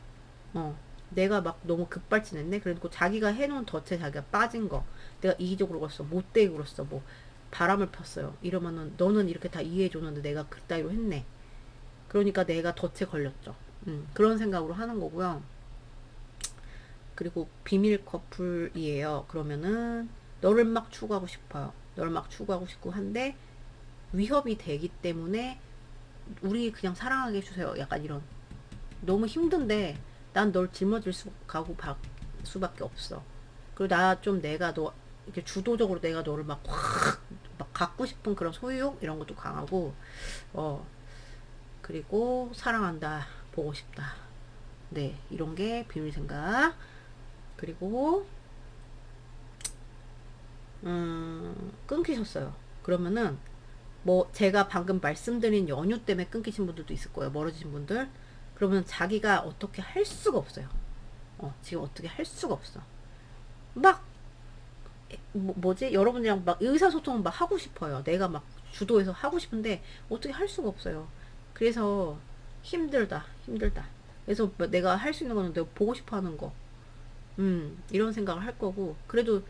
내가 막 너무 급발진했네. 그리고 자기가 해놓은 덫에 자기가 빠진 거. 내가 이기적으로 굴었어. 못되게 굴었어. 바람을 폈어요. 이러면은 너는 이렇게 다 이해해줬는데 내가 그따위로 했네. 그러니까 내가 덫에 걸렸죠. 그런 생각으로 하는 거고요. 그리고 비밀 커플이에요. 그러면은 너를 막 추구하고 싶어요. 너를 막 추구하고 싶고 한데 위협이 되기 때문에 우리 그냥 사랑하게 해주세요. 약간 이런. 너무 힘든데 난 널 짊어질 수밖에 없어. 그리고 내가 너 이렇게 주도적으로 내가 너를 막 갖고 싶은 그런 소유욕 이런 것도 강하고 그리고 사랑한다. 보고 싶다. 네, 이런 게 비밀 생각. 그리고 끊기셨어요. 그러면은 제가 방금 말씀드린 연유 때문에 끊기신 분들도 있을 거예요. 멀어지신 분들. 그러면 자기가 어떻게 할 수가 없어요. 지금 어떻게 할 수가 없어. 막 여러분이랑 막 의사소통을 막 하고 싶어요. 내가 막 주도해서 하고 싶은데 어떻게 할 수가 없어요. 그래서 힘들다. 그래서 내가 할 수 있는 거는 내가 보고 싶어 하는 거. 이런 생각을 할 거고. 그래도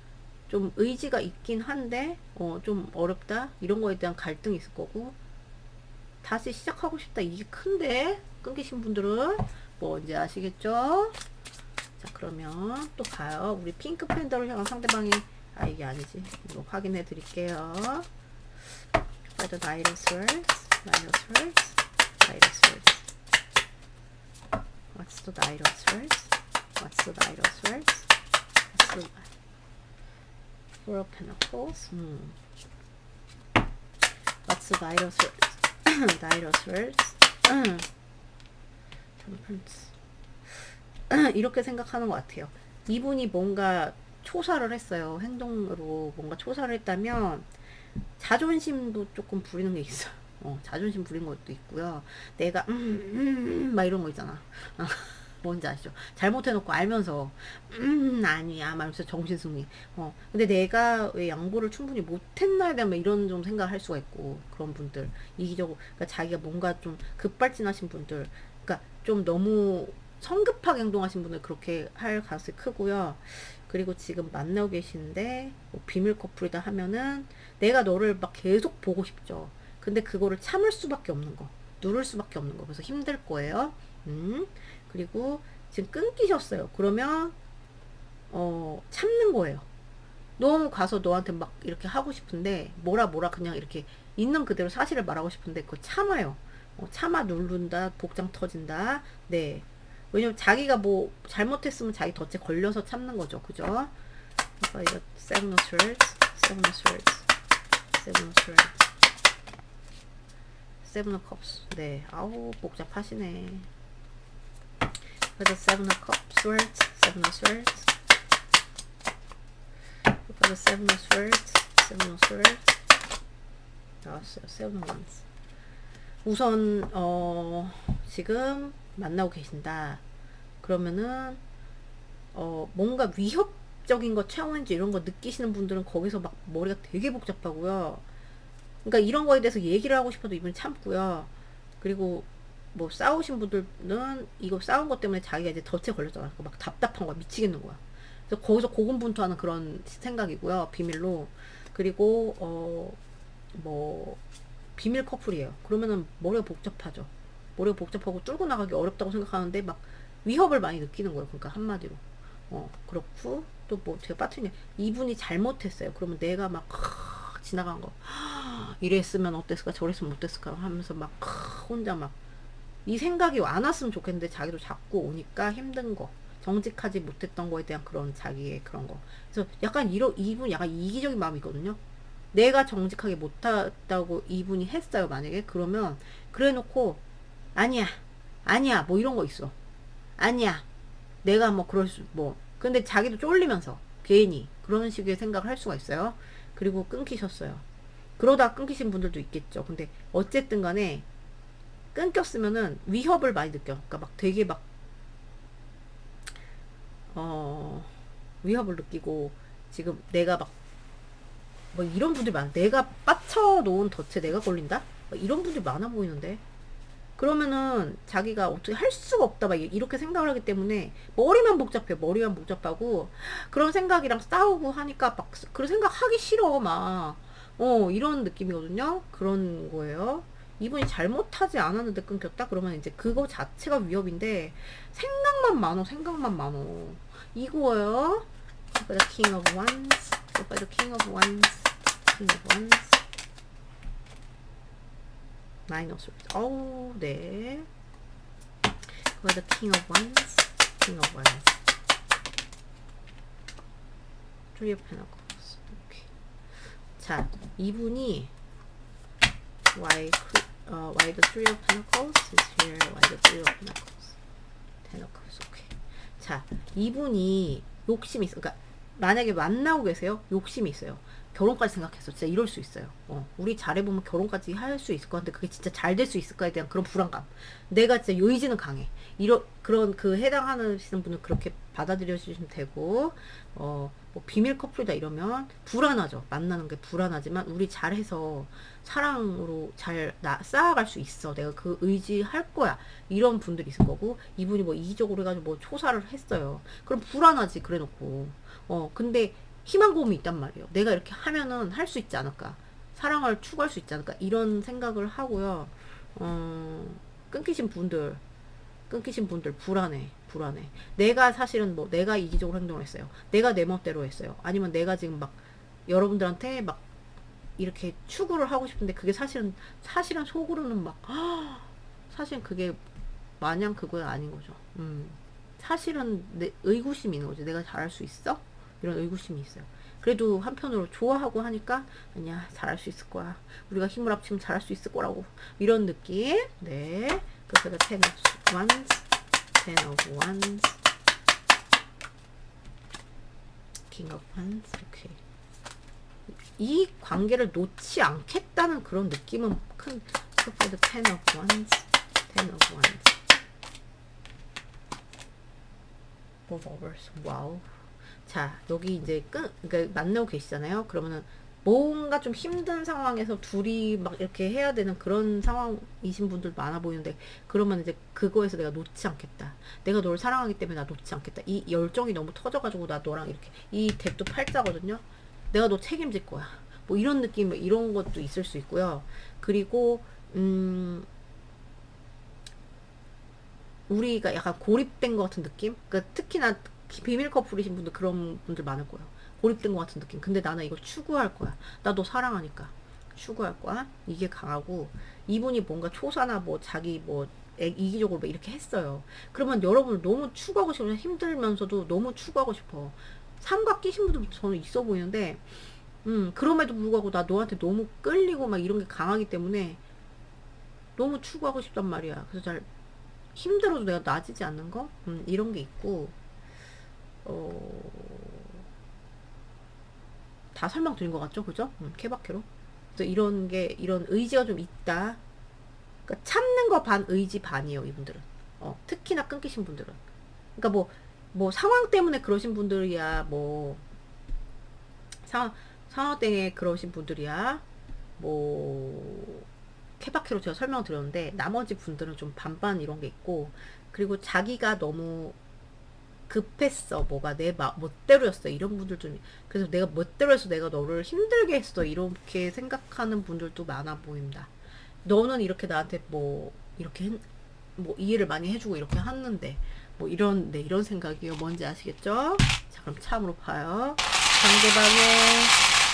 좀 의지가 있긴 한데 좀 어렵다. 이런 거에 대한 갈등이 있을 거고. 다시 시작하고 싶다. 이게 큰데 끊기신 분들은 이제 아시겠죠? 자, 그러면 또 가요. 우리 핑크 팬더를 향한 상대방이 이게 아니지. 이거 확인해 드릴게요. By the Knight of Swords. What's the Knight of Swords? What's the Knight of Swords? What's the Four of Pentacles? What's the Knight of Swords? Knight of Swords. Temperance. 이렇게 생각하는 것 같아요. 이분이 뭔가 초사를 했어요. 행동으로 뭔가 초사를 했다면 자존심도 조금 부리는 게 있어요. 자존심 부린 것도 있고요. 내가 막 이런 거 있잖아. 뭔지 아시죠? 잘못해놓고 알면서 아니야 말면서 정신승리. 근데 내가 왜 양보를 충분히 못했나에 대한 이런 좀 생각을 할 수가 있고 그런 분들 이기적으로 그러니까 자기가 뭔가 좀 급발진하신 분들 그러니까 좀 너무 성급하게 행동하신 분들 그렇게 할 가능성이 크고요. 그리고 지금 만나고 계신데 비밀 커플이다 하면은 내가 너를 막 계속 보고 싶죠. 근데 그거를 참을 수밖에 없는 거. 누를 수밖에 없는 거. 그래서 힘들 거예요. 그리고 지금 끊기셨어요. 그러면 참는 거예요. 너무 가서 너한테 막 이렇게 하고 싶은데 뭐라 그냥 이렇게 있는 그대로 사실을 말하고 싶은데 그거 참아요. 참아 누른다. 복장 터진다. 네. 왜냐면 자기가 잘못했으면 자기 덫에 걸려서 참는 거죠. 그죠? 이거 seven of swords, seven of swords, seven of swords, seven of cups. 네, 아우 복잡하시네. 그래서 seven of cups, swords, seven of swords. 그래서 seven of swords, seven of swords. 나왔어요. seven of wands. 우선 지금 만나고 계신다. 그러면은 뭔가 위협적인 거, 챌린지 이런 거 느끼시는 분들은 거기서 막 머리가 되게 복잡하고요. 그러니까 이런 거에 대해서 얘기를 하고 싶어도 이분이 참고요. 그리고 뭐 싸우신 분들은 이거 싸운 것 때문에 자기가 이제 덫에 걸렸잖아. 막 답답한 거야. 미치겠는 거야. 그래서 거기서 고군분투하는 그런 생각이고요. 비밀로. 그리고 뭐 비밀 커플이에요. 그러면은 머리가 복잡하죠. 머리가 복잡하고 뚫고 나가기 어렵다고 생각하는데 막 위협을 많이 느끼는 거예요. 그러니까 한마디로. 그렇고 또 뭐 제가 빠뜨린 게 이분이 잘못했어요. 그러면 내가 막 지나간 거 이랬으면 어땠을까 저랬으면 어땠을까 하면서 막 혼자 막 이 생각이 안 왔으면 좋겠는데 자기도 자꾸 오니까 힘든 거, 정직하지 못했던 거에 대한 그런 자기의 그런 거. 그래서 약간 이분 약간 이기적인 마음이 있거든요. 내가 정직하게 못했다고 이분이 했어요. 만약에 그러면 그래 놓고 아니야 아니야 뭐 이런 거 있어. 아니야 내가 뭐 그럴 수 뭐 근데 자기도 쫄리면서 괜히 그런 식의 생각을 할 수가 있어요. 그리고 끊기셨어요. 그러다 끊기신 분들도 있겠죠. 근데 어쨌든 간에 끊겼으면은 위협을 많이 느껴. 그러니까 막 되게 막 위협을 느끼고 지금 내가 막 뭐 이런 분들이 많아. 내가 빠쳐놓은 덫에 내가 걸린다? 뭐 이런 분들이 많아 보이는데. 그러면은 자기가 어떻게 할 수가 없다 막 이렇게 생각을 하기 때문에 머리만 복잡해. 머리만 복잡하고 그런 생각이랑 싸우고 하니까 막 그런 생각 하기 싫어 막 이런 느낌이거든요. 그런 거예요. 이분이 잘못하지 않았는데 끊겼다 그러면 이제 그거 자체가 위협인데 생각만 많어. 생각만 많어 이거예요. by the king of wands, by the king of wands, king of wands, nine of swords. 어우, 네. by the king of wands, king of wands, three of pentacles. 오케이. 자, 이분이 why the three of pentacles is here? Why the three of pentacles? ten of cups. 오케이. 자, 이분이 욕심이 있어. 그러니까 만약에 만나고 계세요? 욕심이 있어요. 결혼까지 생각했어. 진짜 이럴 수 있어요. 우리 잘해보면 결혼까지 할 수 있을 것 같은데 그게 진짜 잘 될 수 있을까에 대한 그런 불안감. 내가 진짜 의지는 강해. 그런 그 해당하시는 분은 그렇게 받아들여 주시면 되고, 뭐 비밀 커플이다 이러면 불안하죠. 만나는 게 불안하지만 우리 잘해서 사랑으로 잘 쌓아갈 수 있어. 내가 그 의지할 거야. 이런 분들이 있을 거고, 이분이 뭐 이기적으로 해가지고 뭐 초사를 했어요. 그럼 불안하지. 그래 놓고. 근데 희망고문이 있단 말이에요. 내가 이렇게 하면은 할 수 있지 않을까. 사랑을 추구할 수 있지 않을까. 이런 생각을 하고요. 끊기신 분들 불안해. 내가 사실은 뭐 내가 이기적으로 행동을 했어요. 내가 내 멋대로 했어요. 아니면 내가 지금 막 여러분들한테 막 이렇게 추구를 하고 싶은데 그게 사실은 속으로는 막 사실은 그게 마냥 그거 아닌 거죠. 사실은 내 의구심이 있는 거죠. 내가 잘할 수 있어? 이런 의구심이 있어요. 그래도 한편으로 좋아하고 하니까 아니야 잘할 수 있을 거야. 우리가 힘을 합치면 잘할 수 있을 거라고 이런 느낌. 네. 그래서 ten of wands, ten of wands, king of wands. 오케이. 이 관계를 놓지 않겠다는 그런 느낌은 큰. 그래서 ten of wands, ten of wands. reversed. 와우. 자, 여기 이제 그러니까 만나고 계시잖아요. 그러면은 뭔가 좀 힘든 상황에서 둘이 막 이렇게 해야 되는 그런 상황이신 분들 많아 보이는데, 그러면 이제 그거에서 내가 놓지 않겠다. 내가 널 사랑하기 때문에 나 놓지 않겠다. 이 열정이 너무 터져가지고 나 너랑 이렇게 이 덱도 팔자거든요. 내가 너 책임질 거야. 뭐 이런 느낌, 뭐 이런 것도 있을 수 있고요. 그리고 우리가 약간 고립된 것 같은 느낌? 그러니까 특히나 비밀 커플이신 분들 그런 분들 많을 거예요. 고립된 것 같은 느낌. 근데 나는 이걸 추구할 거야. 나 너 사랑하니까 추구할 거야. 이게 강하고, 이분이 뭔가 초사나 뭐 자기 뭐 이기적으로 뭐 이렇게 했어요. 그러면 여러분을 너무 추구하고 싶으면 힘들면서도 너무 추구하고 싶어. 삼각 끼신 분도 저는 있어 보이는데, 그럼에도 불구하고 나 너한테 너무 끌리고 막 이런 게 강하기 때문에 너무 추구하고 싶단 말이야. 그래서 잘 힘들어도 내가 나아지지 않는 거? 이런 게 있고, 어, 다 설명드린 것 같죠? 그죠? 케바케로. 그래서 이런 게, 이런 의지가 좀 있다. 그러니까 참는 거 반, 의지 반이에요, 이분들은. 특히나 끊기신 분들은. 그러니까 뭐 상황 때문에 그러신 분들이야, 뭐, 상황 때문에 그러신 분들이야, 뭐, 케바케로 제가 설명을 드렸는데, 나머지 분들은 좀 반반 이런 게 있고, 그리고 자기가 너무 급했어. 뭐가 내 멋대로였어. 이런 분들 좀, 그래서 내가 멋대로해서 내가 너를 힘들게 했어. 이렇게 생각하는 분들도 많아 보입니다. 너는 이렇게 나한테 뭐, 이렇게, 뭐, 이해를 많이 해주고 이렇게 했는데, 뭐, 이런, 네, 이런 생각이요. 뭔지 아시겠죠? 자, 그럼 참으로 봐요. 상대방의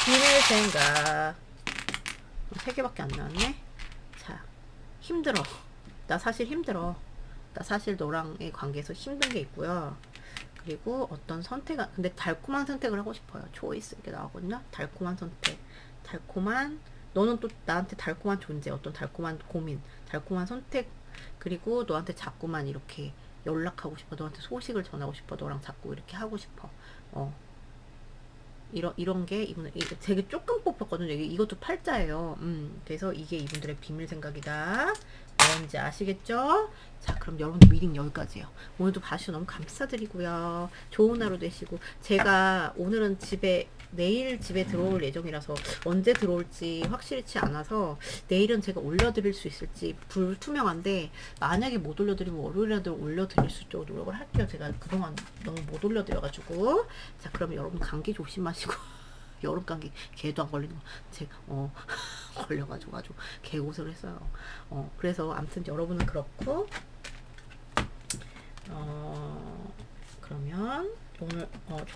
비밀 생각. 세 개밖에 안 나왔네? 자, 힘들어. 나 사실 힘들어. 나 사실 너랑의 관계에서 힘든 게 있고요. 그리고 어떤 선택, 근데 달콤한 선택을 하고 싶어요. 초이스 이렇게 나오거든요. 달콤한 선택. 달콤한, 너는 또 나한테 달콤한 존재, 어떤 달콤한 고민, 달콤한 선택, 그리고 너한테 자꾸만 이렇게 연락하고 싶어. 너한테 소식을 전하고 싶어. 너랑 자꾸 이렇게 하고 싶어. 어, 이런 게 이분은 되게 조금 뽑혔거든요. 이것도 팔자예요. 그래서 이게 이분들의 비밀 생각이다. 뭔지 아시겠죠? 자, 그럼 여러분들 미팅 여기까지예요. 오늘도 봐주셔서 너무 감사드리고요. 좋은 하루 되시고, 제가 오늘은 내일 집에 들어올 예정이라서 언제 들어올지 확실치 않아서 내일은 제가 올려드릴 수 있을지 불투명한데, 만약에 못 올려드리면 월요일에도 올려드릴 수 있도록 노력을 할게요. 제가 그동안 너무 못 올려드려가지고. 자, 그럼 여러분 감기 조심하시고 여름 감기 개도 안 걸리는 거 제가 걸려가지고 아주 개고생을 했어요. 그래서 아무튼 여러분은 그렇고, 그러면 오늘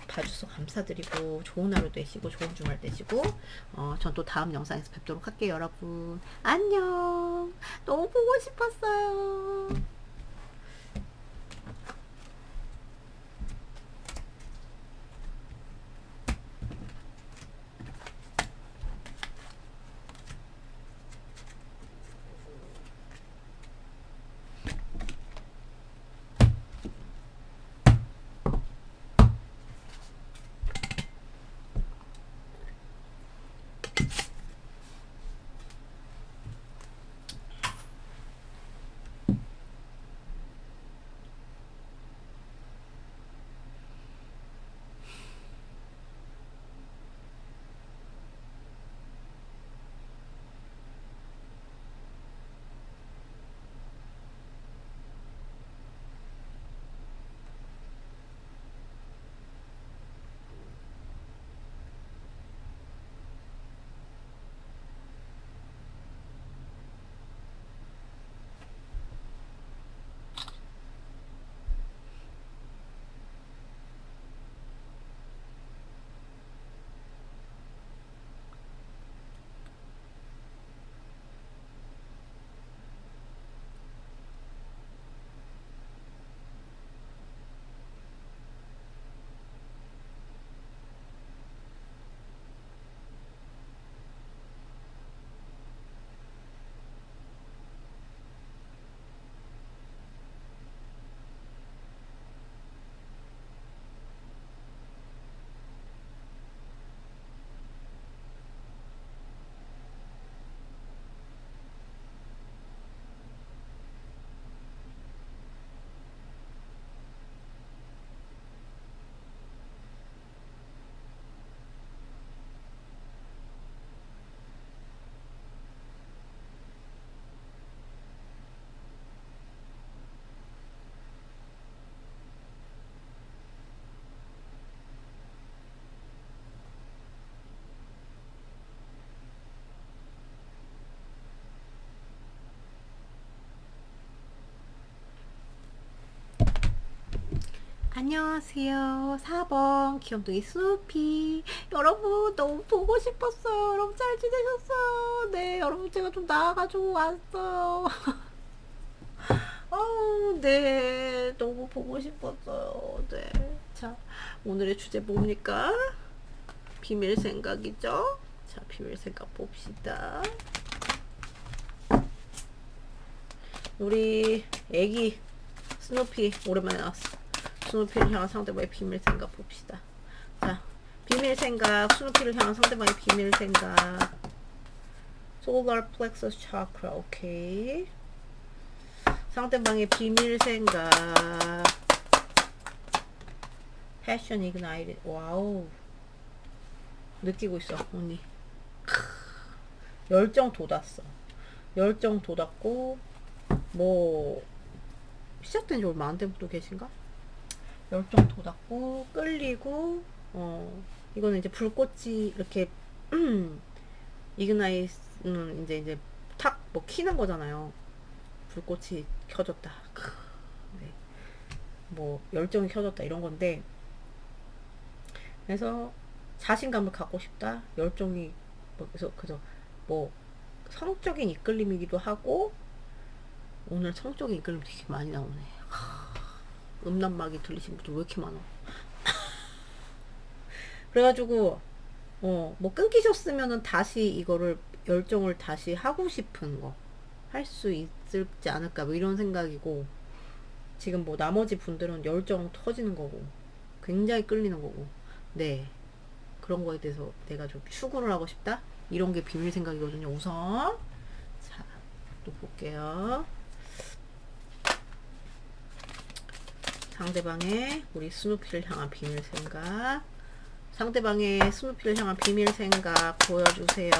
봐주셔서 감사드리고 좋은 하루 되시고 좋은 주말 되시고, 전 또 다음 영상에서 뵙도록 할게요. 여러분 안녕. 너무 보고 싶었어요. 안녕하세요. 4번 귀염둥이 수피. 여러분 너무 보고 싶었어요. 여러분 잘 지내셨어요? 네, 여러분 제가 좀 나와가지고 왔어요. 네, 너무 보고 싶었어요. 네. 자, 오늘의 주제 뭡니까? 비밀 생각이죠? 자, 비밀 생각 봅시다. 우리 애기 스누피 오랜만에 나왔어. 스누피를 향한 상대방의 비밀 생각 봅시다. 자, 비밀 생각. 스누피를 향한 상대방의 비밀 생각. Solar plexus chakra. 오케이. 상대방의 비밀 생각. Passion ignited. 와우. 느끼고 있어, 언니. 열정 돋았어. 열정 돋았고, 뭐, 시작된 지 얼마 안 된 분도 계신가? 열정 돋았고, 끌리고, 이거는 이제 불꽃이 이렇게, 이그나이트는 이제 탁, 뭐, 키는 거잖아요. 불꽃이 켜졌다. 네. 뭐, 열정이 켜졌다. 이런 건데, 그래서, 자신감을 갖고 싶다. 열정이, 뭐, 그래서, 뭐, 성적인 이끌림이기도 하고, 오늘 성적인 이끌림 되게 많이 나오네. 음란막이 들리신 분들 왜 이렇게 많아? 그래가지고 뭐 끊기셨으면은 다시 이거를 열정을 다시 하고 싶은 거 할 수 있을지 않을까 뭐 이런 생각이고, 지금 뭐 나머지 분들은 열정 터지는 거고 굉장히 끌리는 거고, 네, 그런 거에 대해서 내가 좀 추구를 하고 싶다, 이런 게 비밀 생각이거든요. 우선 자, 또 볼게요. 상대방의 우리 스누피를 향한 비밀 생각. 상대방의 스누피를 향한 비밀 생각 보여주세요.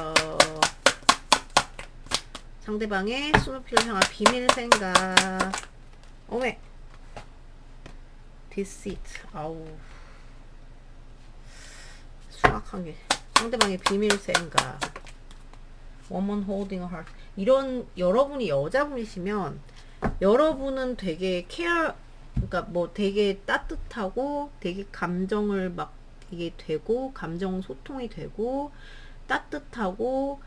상대방의 스누피를 향한 비밀 생각. 어메. deceit. 아우. 수학한 게. 상대방의 비밀 생각. woman holding a heart. 이런, 여러분이 여자분이시면 여러분은 되게 그러니까 뭐 되게 따뜻하고 되게 감정을 막 이게 되고, 감정 소통이 되고, 따뜻하고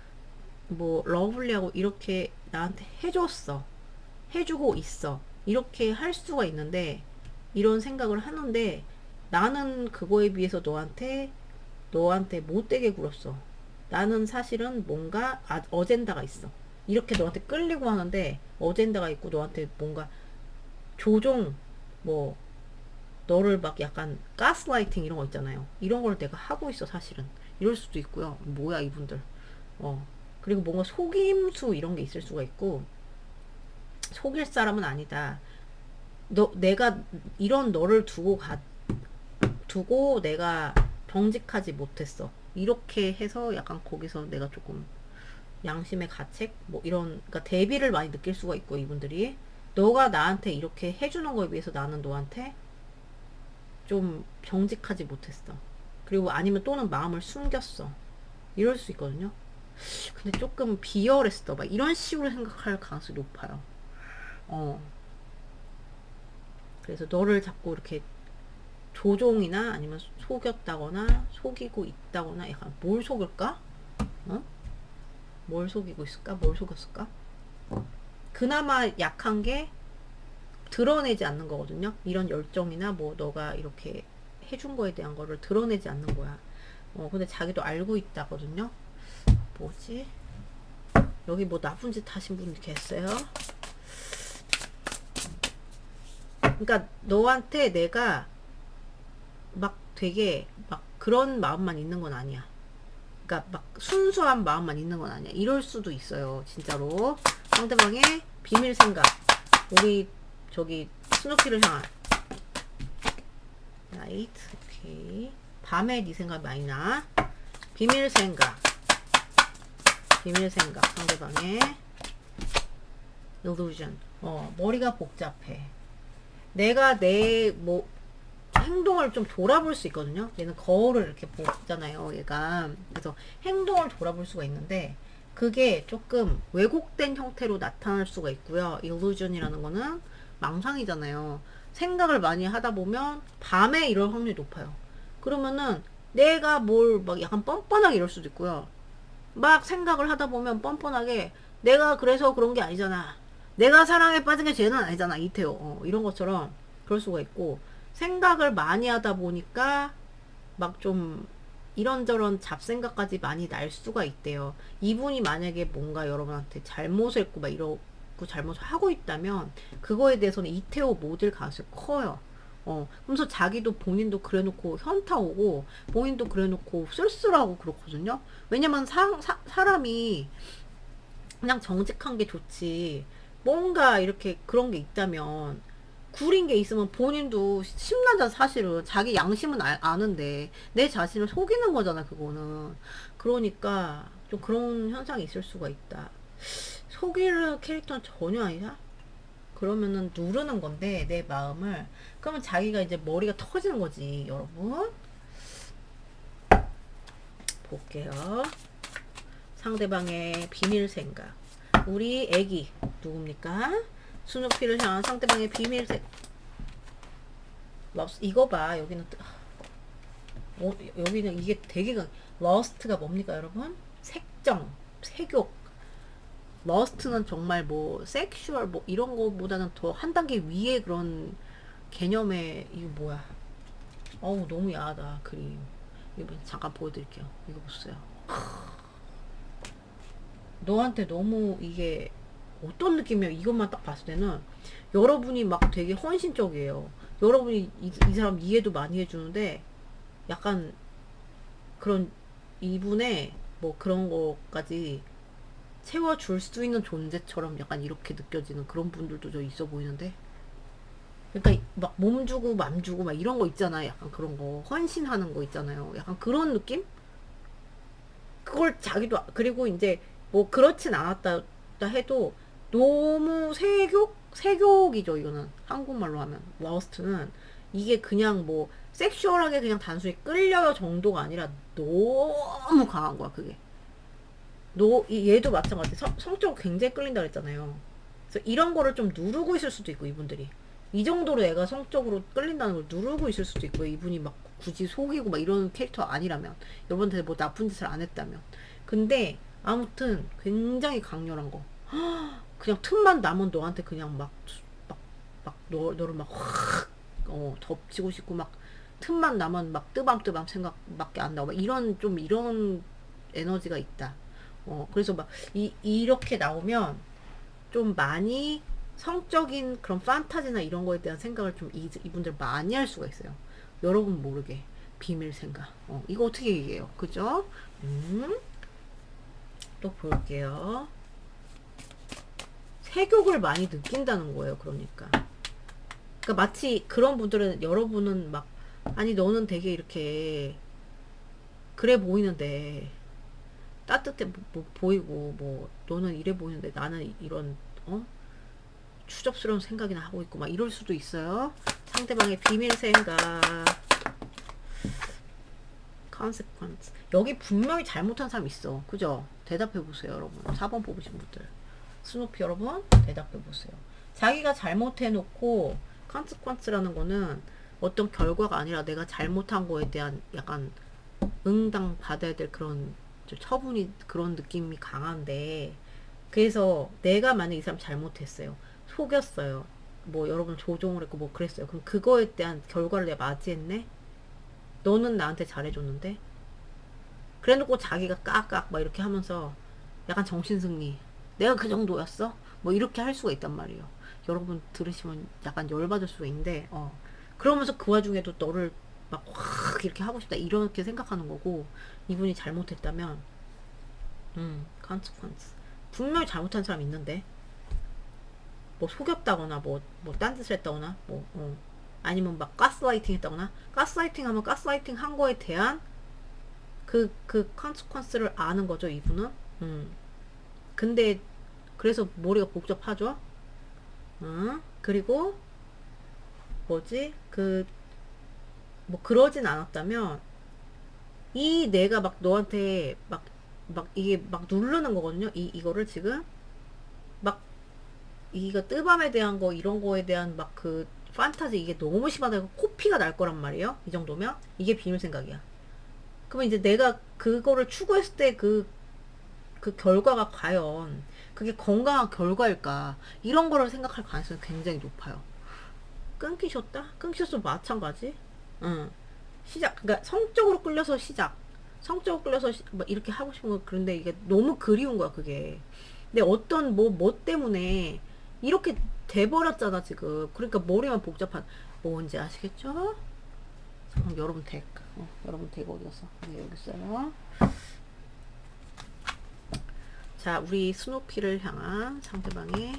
뭐 러블리하고 이렇게 나한테 해주고 있어, 이렇게 할 수가 있는데, 이런 생각을 하는데 나는 그거에 비해서 너한테 못되게 굴었어. 나는 사실은 뭔가 어젠다가 있어. 이렇게 너한테 끌리고 하는데 어젠다가 있고, 너한테 뭔가 조종, 뭐 너를 막 약간 가스라이팅 이런 거 있잖아요. 이런 걸 내가 하고 있어 사실은. 이럴 수도 있고요. 뭐야 이분들. 그리고 뭔가 속임수 이런 게 있을 수가 있고, 속일 사람은 아니다. 내가 이런 너를 두고 내가 정직하지 못했어. 이렇게 해서 약간 거기서 내가 조금 양심의 가책 뭐 이런, 그러니까 대비를 많이 느낄 수가 있고, 이분들이 너가 나한테 이렇게 해주는 거에 비해서 나는 너한테 좀 정직하지 못했어. 그리고 아니면 또는 마음을 숨겼어. 이럴 수 있거든요. 근데 조금 비열했어. 막 이런 식으로 생각할 가능성이 높아요. 그래서 너를 자꾸 이렇게 조종이나 아니면 속였다거나 속이고 있다거나, 약간 뭘 속일까? 뭘 속이고 있을까? 뭘 속였을까? 그나마 약한 게 드러내지 않는 거거든요. 이런 열정이나 뭐 너가 이렇게 해준 거에 대한 거를 드러내지 않는 거야. 근데 자기도 알고 있다거든요. 뭐지? 여기 뭐 나쁜 짓 하신 분 계세요? 그러니까 너한테 내가 막 되게 막 그런 마음만 있는 건 아니야. 그러니까 막 순수한 마음만 있는 건 아니야. 이럴 수도 있어요. 진짜로. 상대방의 비밀 생각. 우리 저기 스누피를 향한 라이트. 오케이. 밤에 네 생각 많이 나. 비밀 생각. 상대방의 illusion. 머리가 복잡해. 내가 내 뭐 행동을 좀 돌아볼 수 있거든요. 얘는 거울을 이렇게 보잖아요, 얘가. 그래서 행동을 돌아볼 수가 있는데 그게 조금 왜곡된 형태로 나타날 수가 있고요. illusion이라는 거는 망상이잖아요. 생각을 많이 하다 보면 밤에 이럴 확률이 높아요. 그러면은 내가 뭘 막 약간 뻔뻔하게 이럴 수도 있고요. 막 생각을 하다 보면 뻔뻔하게 내가 그래서 그런 게 아니잖아. 내가 사랑에 빠진 게 죄는 아니잖아. 이태호. 이런 것처럼 그럴 수가 있고, 생각을 많이 하다 보니까 막 좀 이런저런 잡생각까지 많이 날 수가 있대요. 이분이 만약에 뭔가 여러분한테 잘못을 했고 막 이러고 잘못을 하고 있다면 그거에 대해서는 이태호 못 일 가능성이 커요. 그러면서 자기도 본인도 그래놓고 현타 오고 본인도 그래놓고 쓸쓸하고 그렇거든요. 왜냐면 사람이 그냥 정직한 게 좋지. 뭔가 이렇게 그런 게 있다면 구린 게 있으면 본인도 심란하잖아. 사실은 자기 양심은 아는데 내 자신을 속이는 거잖아 그거는. 그러니까 좀 그런 현상이 있을 수가 있다. 속이는 캐릭터는 전혀 아니야. 그러면은 누르는 건데 내 마음을. 그러면 자기가 이제 머리가 터지는 거지 여러분. 볼게요. 상대방의 비밀 생각. 우리 애기 누굽니까? 스누피를 향한 상대방의 비밀 생각. 이거 봐. 여기는 여기는 이게 되게 러스트가 뭡니까 여러분? 색정, 색욕. 러스트는 정말 뭐 섹슈얼 뭐 이런 거보다는 더 한 단계 위에 그런 개념의. 이거 뭐야? 어우 너무 야하다 그림. 이거 잠깐 보여드릴게요. 이거 보세요. 너한테 너무 이게 어떤 느낌이야? 이것만 딱 봤을 때는 여러분이 막 되게 헌신적이에요. 여러분이 이 사람 이해도 많이 해주는데 약간 그런 이분의 뭐 그런 거까지 채워줄 수 있는 존재처럼 약간 이렇게 느껴지는 그런 분들도 저 있어 보이는데. 그러니까 막 몸 주고 맘 주고 막 이런 거 있잖아요. 약간 그런 거 헌신하는 거 있잖아요. 약간 그런 느낌? 그걸 자기도 그리고 이제 뭐 그렇진 않았다 해도 너무 세욕이죠. 이거는 한국말로 하면 러스트는 이게 그냥 뭐 섹슈얼하게 그냥 단순히 끌려요 정도가 아니라 너무 강한 거야 그게. 얘도 마찬가지. 성적으로 굉장히 끌린다 그랬잖아요. 그래서 이런 거를 좀 누르고 있을 수도 있고 이분들이 이 정도로 애가 성적으로 끌린다는 걸 누르고 있을 수도 있고 이분이 막 굳이 속이고 막 이런 캐릭터 아니라면 여러분한테 뭐 나쁜 짓을 안 했다면. 근데 아무튼 굉장히 강렬한 거. 그냥 틈만 나면 너한테 그냥 너를 막 확 덮치고 싶고 막 틈만 나면 막 뜨밤뜨밤 생각밖에 안 나고 막 이런 에너지가 있다. 그래서 막 이렇게 나오면 좀 많이 성적인 그런 판타지나 이런 거에 대한 생각을 좀 이분들 많이 할 수가 있어요. 여러분 모르게 비밀 생각. 이거 어떻게 얘기해요? 그죠? 또 볼게요. 세욕을 많이 느낀다는 거예요. 그러니까 마치 그런 분들은 여러분은 막 아니 너는 되게 이렇게 그래 보이는데 따뜻해 보이고 뭐 너는 이래 보이는데 나는 이런 추접스러운 생각이나 하고 있고 막 이럴 수도 있어요. 상대방의 비밀 생각. consequence. 여기 분명히 잘못한 사람 있어. 그죠? 대답해 보세요, 여러분. 4번 뽑으신 분들. 스누피 여러분, 대답해 보세요. 자기가 잘못해 놓고 consequence라는 거는 어떤 결과가 아니라 내가 잘못한 거에 대한 약간 응당 받아야 될 그런 처분이 그런 느낌이 강한데 그래서 내가 만약 이 사람 잘못했어요. 속였어요. 뭐 여러분 조종을 했고 뭐 그랬어요. 그럼 그거에 대한 결과를 내가 맞이했네? 너는 나한테 잘해줬는데? 그래놓고 자기가 깍깍 막 이렇게 하면서 약간 정신승리. 내가 그 정도였어? 뭐 이렇게 할 수가 있단 말이에요. 여러분 들으시면 약간 열받을 수가 있는데 그러면서 그 와중에도 너를 막 확 이렇게 하고 싶다 이렇게 생각하는 거고 이분이 잘못했다면 consequence. 분명히 잘못한 사람 있는데 뭐 속였다거나 뭐 딴 짓을 했다거나 아니면 막 가스라이팅 했다거나 가스라이팅 하면 가스라이팅 한 거에 대한 그 컨스퀀스를 아는 거죠 이분은. 근데 그래서 머리가 복잡하죠. 그리고 뭐지 뭐 그러진 않았다면 이 내가 막 너한테 막 이게 막 누르는 거거든요. 이거를 지금 막 이거 뜨밤에 대한 거 이런 거에 대한 막 그 판타지 이게 너무 심하다고 코피가 날 거란 말이에요. 이 정도면 이게 비밀 생각이야. 그러면 이제 내가 그거를 추구했을 때 그 결과가 과연 그게 건강한 결과일까 이런 거를 생각할 가능성이 굉장히 높아요. 끊기셨다? 끊기셨어 마찬가지. 응. 시작. 그러니까 성적으로 끌려서 시작. 성적으로 끌려서 뭐 이렇게 하고 싶은 거 그런데 이게 너무 그리운 거야 그게. 근데 어떤 뭐 때문에 이렇게 돼버렸잖아 지금. 그러니까 머리만 복잡한. 뭔지 아시겠죠? 잠깐 여러분 덱. 여러분 덱 어디 갔어? 네 여기 있어요. 자 우리 스누피를 향한 상대방의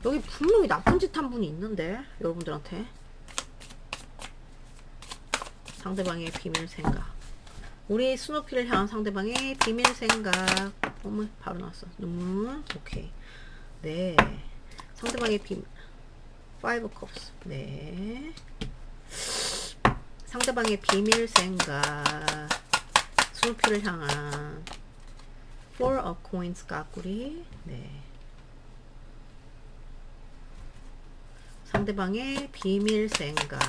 여기 분명히 나쁜 짓 한 분이 있는데 여러분들한테 상대방의 비밀 생각. 우리 스누피를 향한 상대방의 비밀 생각. 어머 바로 나왔어. 눈물. 오케이. 네. 상대방의 비밀. Five Cups. 네. 상대방의 비밀 생각. 스누피를 향한 Four of Coins 까꾸리. 네. 상대방의 비밀 생각.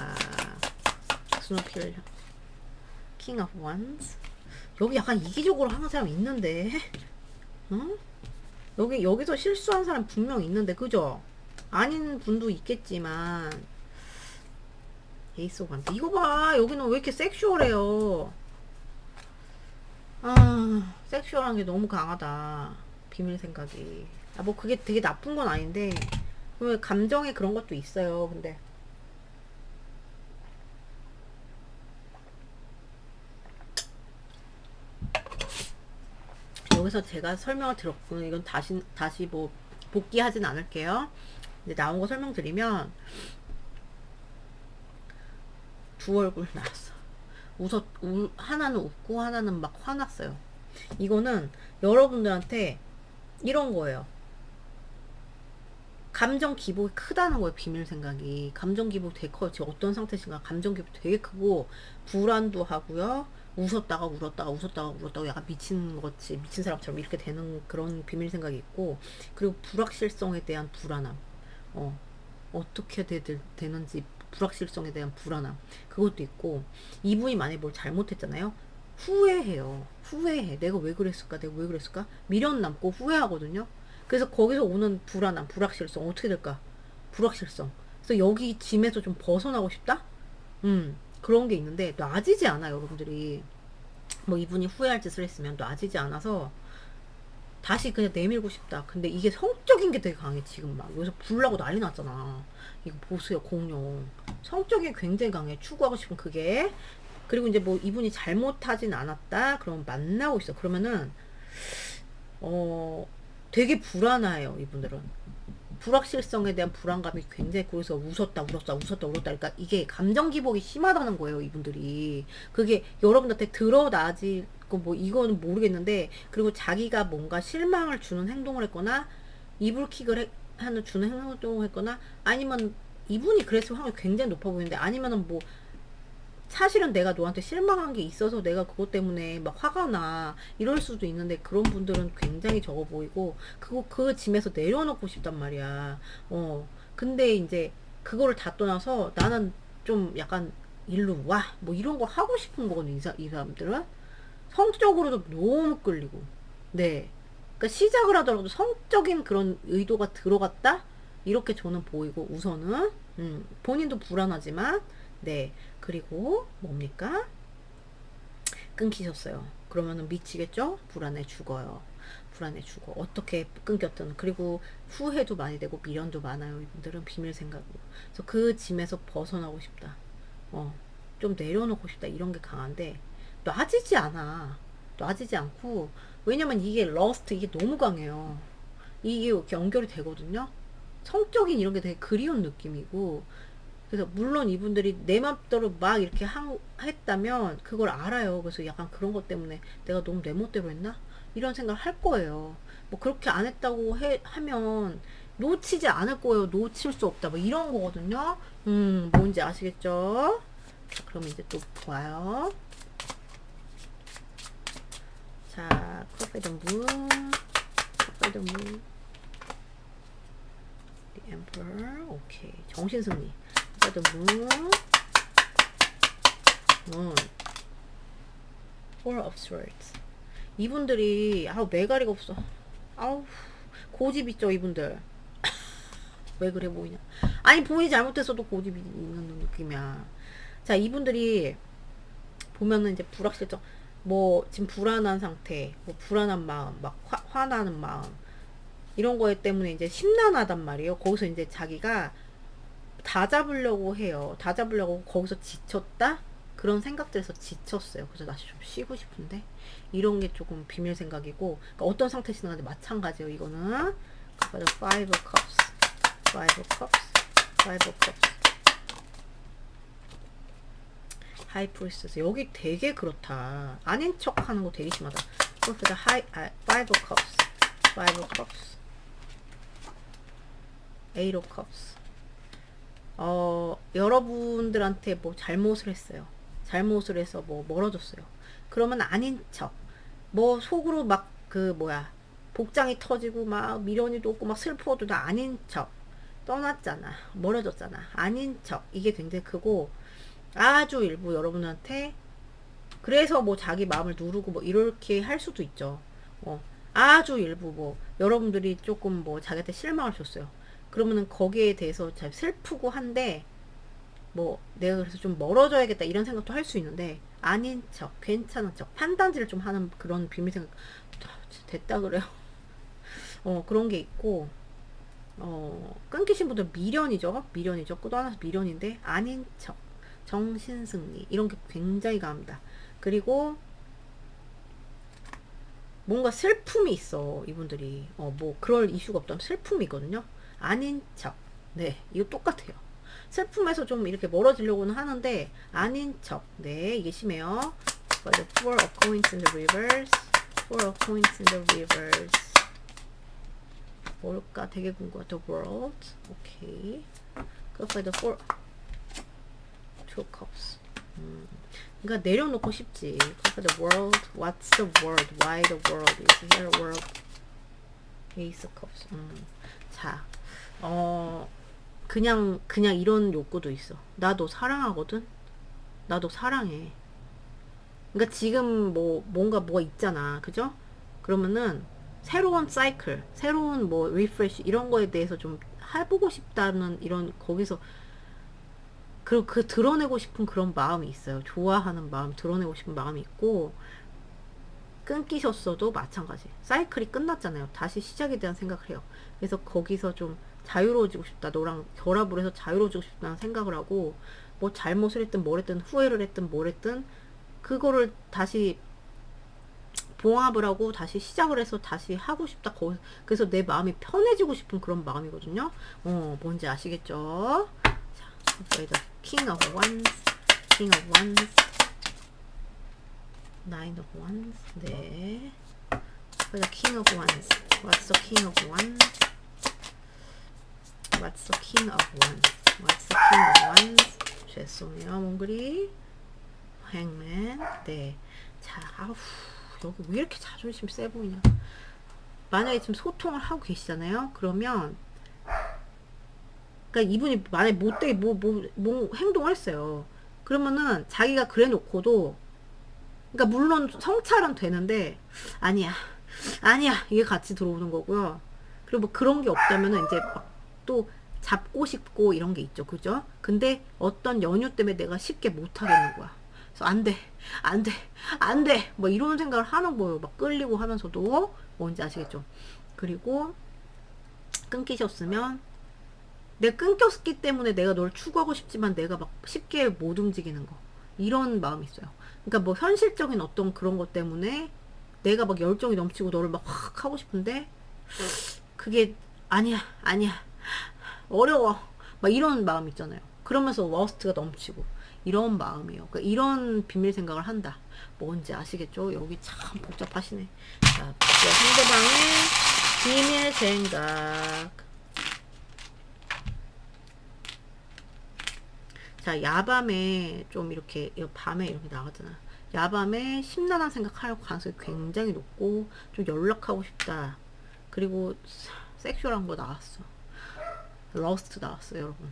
스누피를 향한 King of Wands. 여기 약간 이기적으로 하는 사람 있는데, 응? 여기서 실수한 사람 분명 있는데, 그죠? 아닌 분도 있겠지만, 에이스 오브 원스. 이거 봐, 여기는 왜 이렇게 섹슈얼해요? 아, 섹슈얼한 게 너무 강하다. 비밀 생각이. 아, 뭐 그게 되게 나쁜 건 아닌데, 감정에 그런 것도 있어요. 근데 여기서 제가 설명을 들었고 이건 다시 뭐 복귀하진 않을게요. 근데 나온 거 설명드리면 두 얼굴 나왔어. 하나는 웃고 하나는 막 화났어요. 이거는 여러분들한테 이런 거예요. 감정 기복이 크다는 거예요. 비밀 생각이 감정 기복 되게 커요. 지금 어떤 상태신가 감정 기복 되게 크고 불안도 하고요. 웃었다가 울었다가 웃었다가 울었다가 약간 미친 사람처럼 이렇게 되는 그런 비밀 생각이 있고, 그리고 불확실성에 대한 불안함. 어떻게 되는지 불확실성에 대한 불안함 그것도 있고, 이분이 만약에 뭘 잘못했잖아요. 후회해요. 후회해. 내가 왜 그랬을까? 내가 왜 그랬을까? 미련 남고 후회하거든요. 그래서 거기서 오는 불안함, 불확실성 어떻게 될까? 불확실성. 그래서 여기 짐에서 좀 벗어나고 싶다? 그런 게 있는데 놔지지 않아 여러분들이. 뭐 이분이 후회할 짓을 했으면 놔지지 않아서 다시 그냥 내밀고 싶다. 근데 이게 성적인 게 되게 강해 지금. 막 여기서 불나고 난리 났잖아. 이거 보세요. 공룡 성적인 게 굉장히 강해. 추구하고 싶은 그게. 그리고 이제 뭐 이분이 잘못하진 않았다 그럼 만나고 있어. 그러면은 되게 불안해요 이분들은. 불확실성에 대한 불안감이 굉장히. 그래서 웃었다 그러니까 이게 감정 기복이 심하다는 거예요 이분들이. 그게 여러분한테 드러나지고 뭐 이거는 모르겠는데, 그리고 자기가 뭔가 실망을 주는 행동을 했거나 이불킥을 주는 행동을 했거나, 아니면 이분이 그랬을 확률이 굉장히 높아 보이는데, 아니면은 뭐 사실은 내가 너한테 실망한 게 있어서 내가 그것 때문에 막 화가 나 이럴 수도 있는데, 그런 분들은 굉장히 적어 보이고 그 짐에서 내려놓고 싶단 말이야. 근데 이제 그거를 다 떠나서 나는 좀 약간 일로 와 뭐 이런 거 하고 싶은 거거든. 이 사람들은 성적으로도 너무 끌리고. 네. 그러니까 시작을 하더라도 성적인 그런 의도가 들어갔다 이렇게 저는 보이고, 우선은 본인도 불안하지만. 네. 그리고 뭡니까? 끊기셨어요. 그러면은 미치겠죠? 불안해 죽어요. 불안해 죽어. 어떻게 끊겼든. 그리고 후회도 많이 되고 미련도 많아요. 이분들은 비밀 생각으로. 그래서 그 짐에서 벗어나고 싶다. 좀 내려놓고 싶다. 이런 게 강한데 놔지지 않아. 놔지지 않고. 왜냐면 이게 러스트 이게 너무 강해요. 이게 이렇게 연결이 되거든요. 성적인 이런 게 되게 그리운 느낌이고. 그래서 물론 이분들이 내 맘대로 막 이렇게 했다면 그걸 알아요. 그래서 약간 그런 것 때문에 내가 너무 내 멋대로 했나? 이런 생각을 할 거예요. 뭐 그렇게 안 했다고 하면 놓치지 않을 거예요. 놓칠 수 없다. 뭐 이런 거거든요. 뭔지 아시겠죠? 자, 그럼 이제 또 봐요. 자, 크로페더 문, 크로페더 문, The Emperor, 오케이. 정신승리. 크로페더 문, Four of Swords. 이분들이 아우 매가리가 없어. 아우 고집 있죠 이분들. 왜 그래 보이냐. 아니 본인이 잘못했어도 고집이 있는 느낌이야. 자, 이분들이 보면은 이제 불확실성, 뭐 지금 불안한 상태, 뭐 불안한 마음, 막 화나는 마음, 이런 거에 때문에 이제 심란하단 말이에요. 거기서 이제 자기가 다 잡으려고 해요. 다 잡으려고 거기서 지쳤다? 그런 생각들에서 지쳤어요. 그래서 나 좀 쉬고 싶은데 이런 게 조금 비밀 생각이고, 그러니까 어떤 상태시든 간에 마찬가지예요. 이거는 그래서 five of cups, five of cups, five of cups, high priestess. 여기 되게 그렇다. 아닌 척 하는 거 되게 심하다. 그래서 five of cups, five of cups, eight of cups. 여러분들한테 뭐 잘못을 했어요. 잘못을 해서 뭐 멀어졌어요. 그러면 아닌 척, 뭐 속으로 막 그 뭐야, 복장이 터지고 막 미련이 돋고 막 슬퍼도 다 아닌 척, 떠났잖아, 멀어졌잖아, 아닌 척, 이게 굉장히 크고, 아주 일부 여러분한테 그래서 뭐 자기 마음을 누르고 뭐 이렇게 할 수도 있죠. 아주 일부 뭐 여러분들이 조금 뭐 자기한테 실망을 줬어요. 그러면은 거기에 대해서 잘 슬프고 한데, 뭐 내가 그래서 좀 멀어져야겠다 이런 생각도 할 수 있는데, 아닌 척, 괜찮은 척, 판단지를 좀 하는 그런 비밀 생각. 됐다 그래요. 그런 게 있고, 끊기신 분들 미련이죠. 떠나서 미련인데 아닌 척, 정신승리, 이런 게 굉장히 강합니다. 그리고 뭔가 슬픔이 있어, 이분들이. 뭐 그럴 이슈가 없다면 슬픔이 있거든요. 아닌 척. 네, 이거 똑같아요. 슬픔에서 좀 이렇게 멀어지려고는 하는데 아닌 척. 네, 이게 심해요. The four of coins in the reverse, four of coins in the reverse. 뭘까? 되게 궁금해. The world. 오케이. 그래서 the four, two cups. 그러니까 내려놓고 싶지. 그래서 the world. What's the world? Why the world is here? World. Ace of cups. 자, 그냥 이런 욕구도 있어. 나 너 사랑하거든. 나 너 사랑해. 그러니까 지금 뭐 뭐가 있잖아, 그죠? 그러면은 새로운 사이클, 새로운 뭐 리프레시 이런 거에 대해서 좀 해보고 싶다는 이런, 거기서 그 드러내고 싶은 그런 마음이 있어요. 좋아하는 마음, 드러내고 싶은 마음이 있고, 끊기셨어도 마찬가지. 사이클이 끝났잖아요. 다시 시작에 대한 생각을 해요. 그래서 거기서 좀 자유로워지고 싶다. 너랑 결합을 해서 자유로워지고 싶다는 생각을 하고, 뭐 잘못을 했든 뭘 했든 후회를 했든 뭘 했든 그거를 다시 봉합을 하고 다시 시작을 해서 다시 하고 싶다. 그래서 내 마음이 편해지고 싶은 그런 마음이거든요. 뭔지 아시겠죠? 자, 여기다 King of Wands, King of Wands, Nine of Wands. 네. 여기다 King of Wands. What's the King of Wands? What's the King of Wands? What's the King of Wands? 죄송해요, 몽글이. Hangman. 네. 자, 아우, 여기 왜 이렇게 자존심 세 보이냐. 만약에 지금 소통을 하고 계시잖아요. 그러면, 그러니까 이분이 만약에 못되게 뭐 행동을 했어요. 그러면은 자기가 그래 놓고도, 그러니까 물론 성찰은 되는데, 아니야, 이게 같이 들어오는 거고요. 그리고 뭐 그런 게 없다면은 이제 막 또 잡고 싶고 이런 게 있죠, 그죠? 근데 어떤 연유 때문에 내가 쉽게 못 하겠는 거야. 그래서 안 돼, 뭐 이런 생각을 하는 거예요. 막 끌리고 하면서도. 뭔지 아시겠죠? 그리고 끊기셨으면, 내가 끊겼기 때문에 내가 널 추구하고 싶지만 내가 막 쉽게 못 움직이는 거, 이런 마음이 있어요. 그러니까 뭐 현실적인 어떤 그런 것 때문에 내가 막 열정이 넘치고 너를 막 확 하고 싶은데, 그게 아니야, 어려워, 막 이런 마음 있잖아요. 그러면서 워스트가 넘치고 이런 마음이에요. 그러니까 이런 비밀 생각을 한다. 뭔지 아시겠죠? 여기 참 복잡하시네. 자, 상대방의 비밀 생각. 자, 야밤에 좀 이렇게 밤에 이렇게 나가잖아. 야밤에 심란한 생각할 가능성이 굉장히 높고, 좀 연락하고 싶다. 그리고 섹슈얼한 거 나왔어. 러스트 나왔어요, 여러분.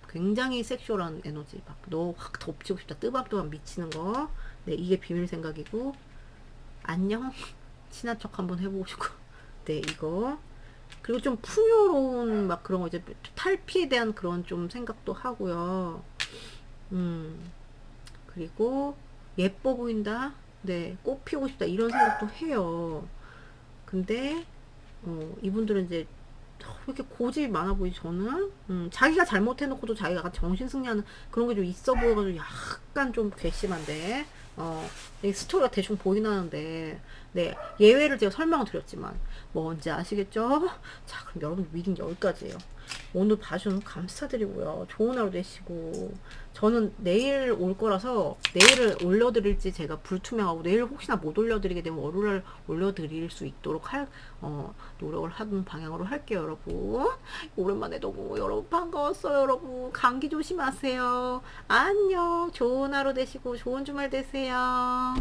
굉장히 섹슈얼한 에너지. 막 너 확 덮치고 싶다. 뜨밤뜨밤 미치는 거. 네, 이게 비밀 생각이고, 안녕. 친한 척 한번 해보고 싶고. 네, 이거. 그리고 좀 풍요로운 막 그런 거 이제 탈피에 대한 그런 좀 생각도 하고요. 음, 그리고 예뻐 보인다. 네, 꽃 피우고 싶다. 이런 생각도 해요. 근데 이분들은 이제 왜 이렇게 고집이 많아 보이지 저는. 자기가 잘못해놓고도 자기가 정신승리하는 그런 게 좀 있어 보여가지고 약간 좀 괘씸한데 이 스토리가 대충 보이긴 하는데 네 예외를 제가 설명을 드렸지만 뭔지 아시겠죠? 자 그럼 여러분 리딩 여기까지예요. 오늘 봐주셔서 감사드리고요. 좋은 하루 되시고 저는 내일 올 거라서 내일을 올려드릴지 제가 불투명하고 내일 혹시나 못 올려드리게 되면 월요일 올려드릴 수 있도록 노력을 하는 방향으로 할게요 여러분. 오랜만에 너무 여러분 반가웠어요 여러분. 감기 조심하세요. 안녕. 좋은 하루 되시고 좋은 주말 되세요.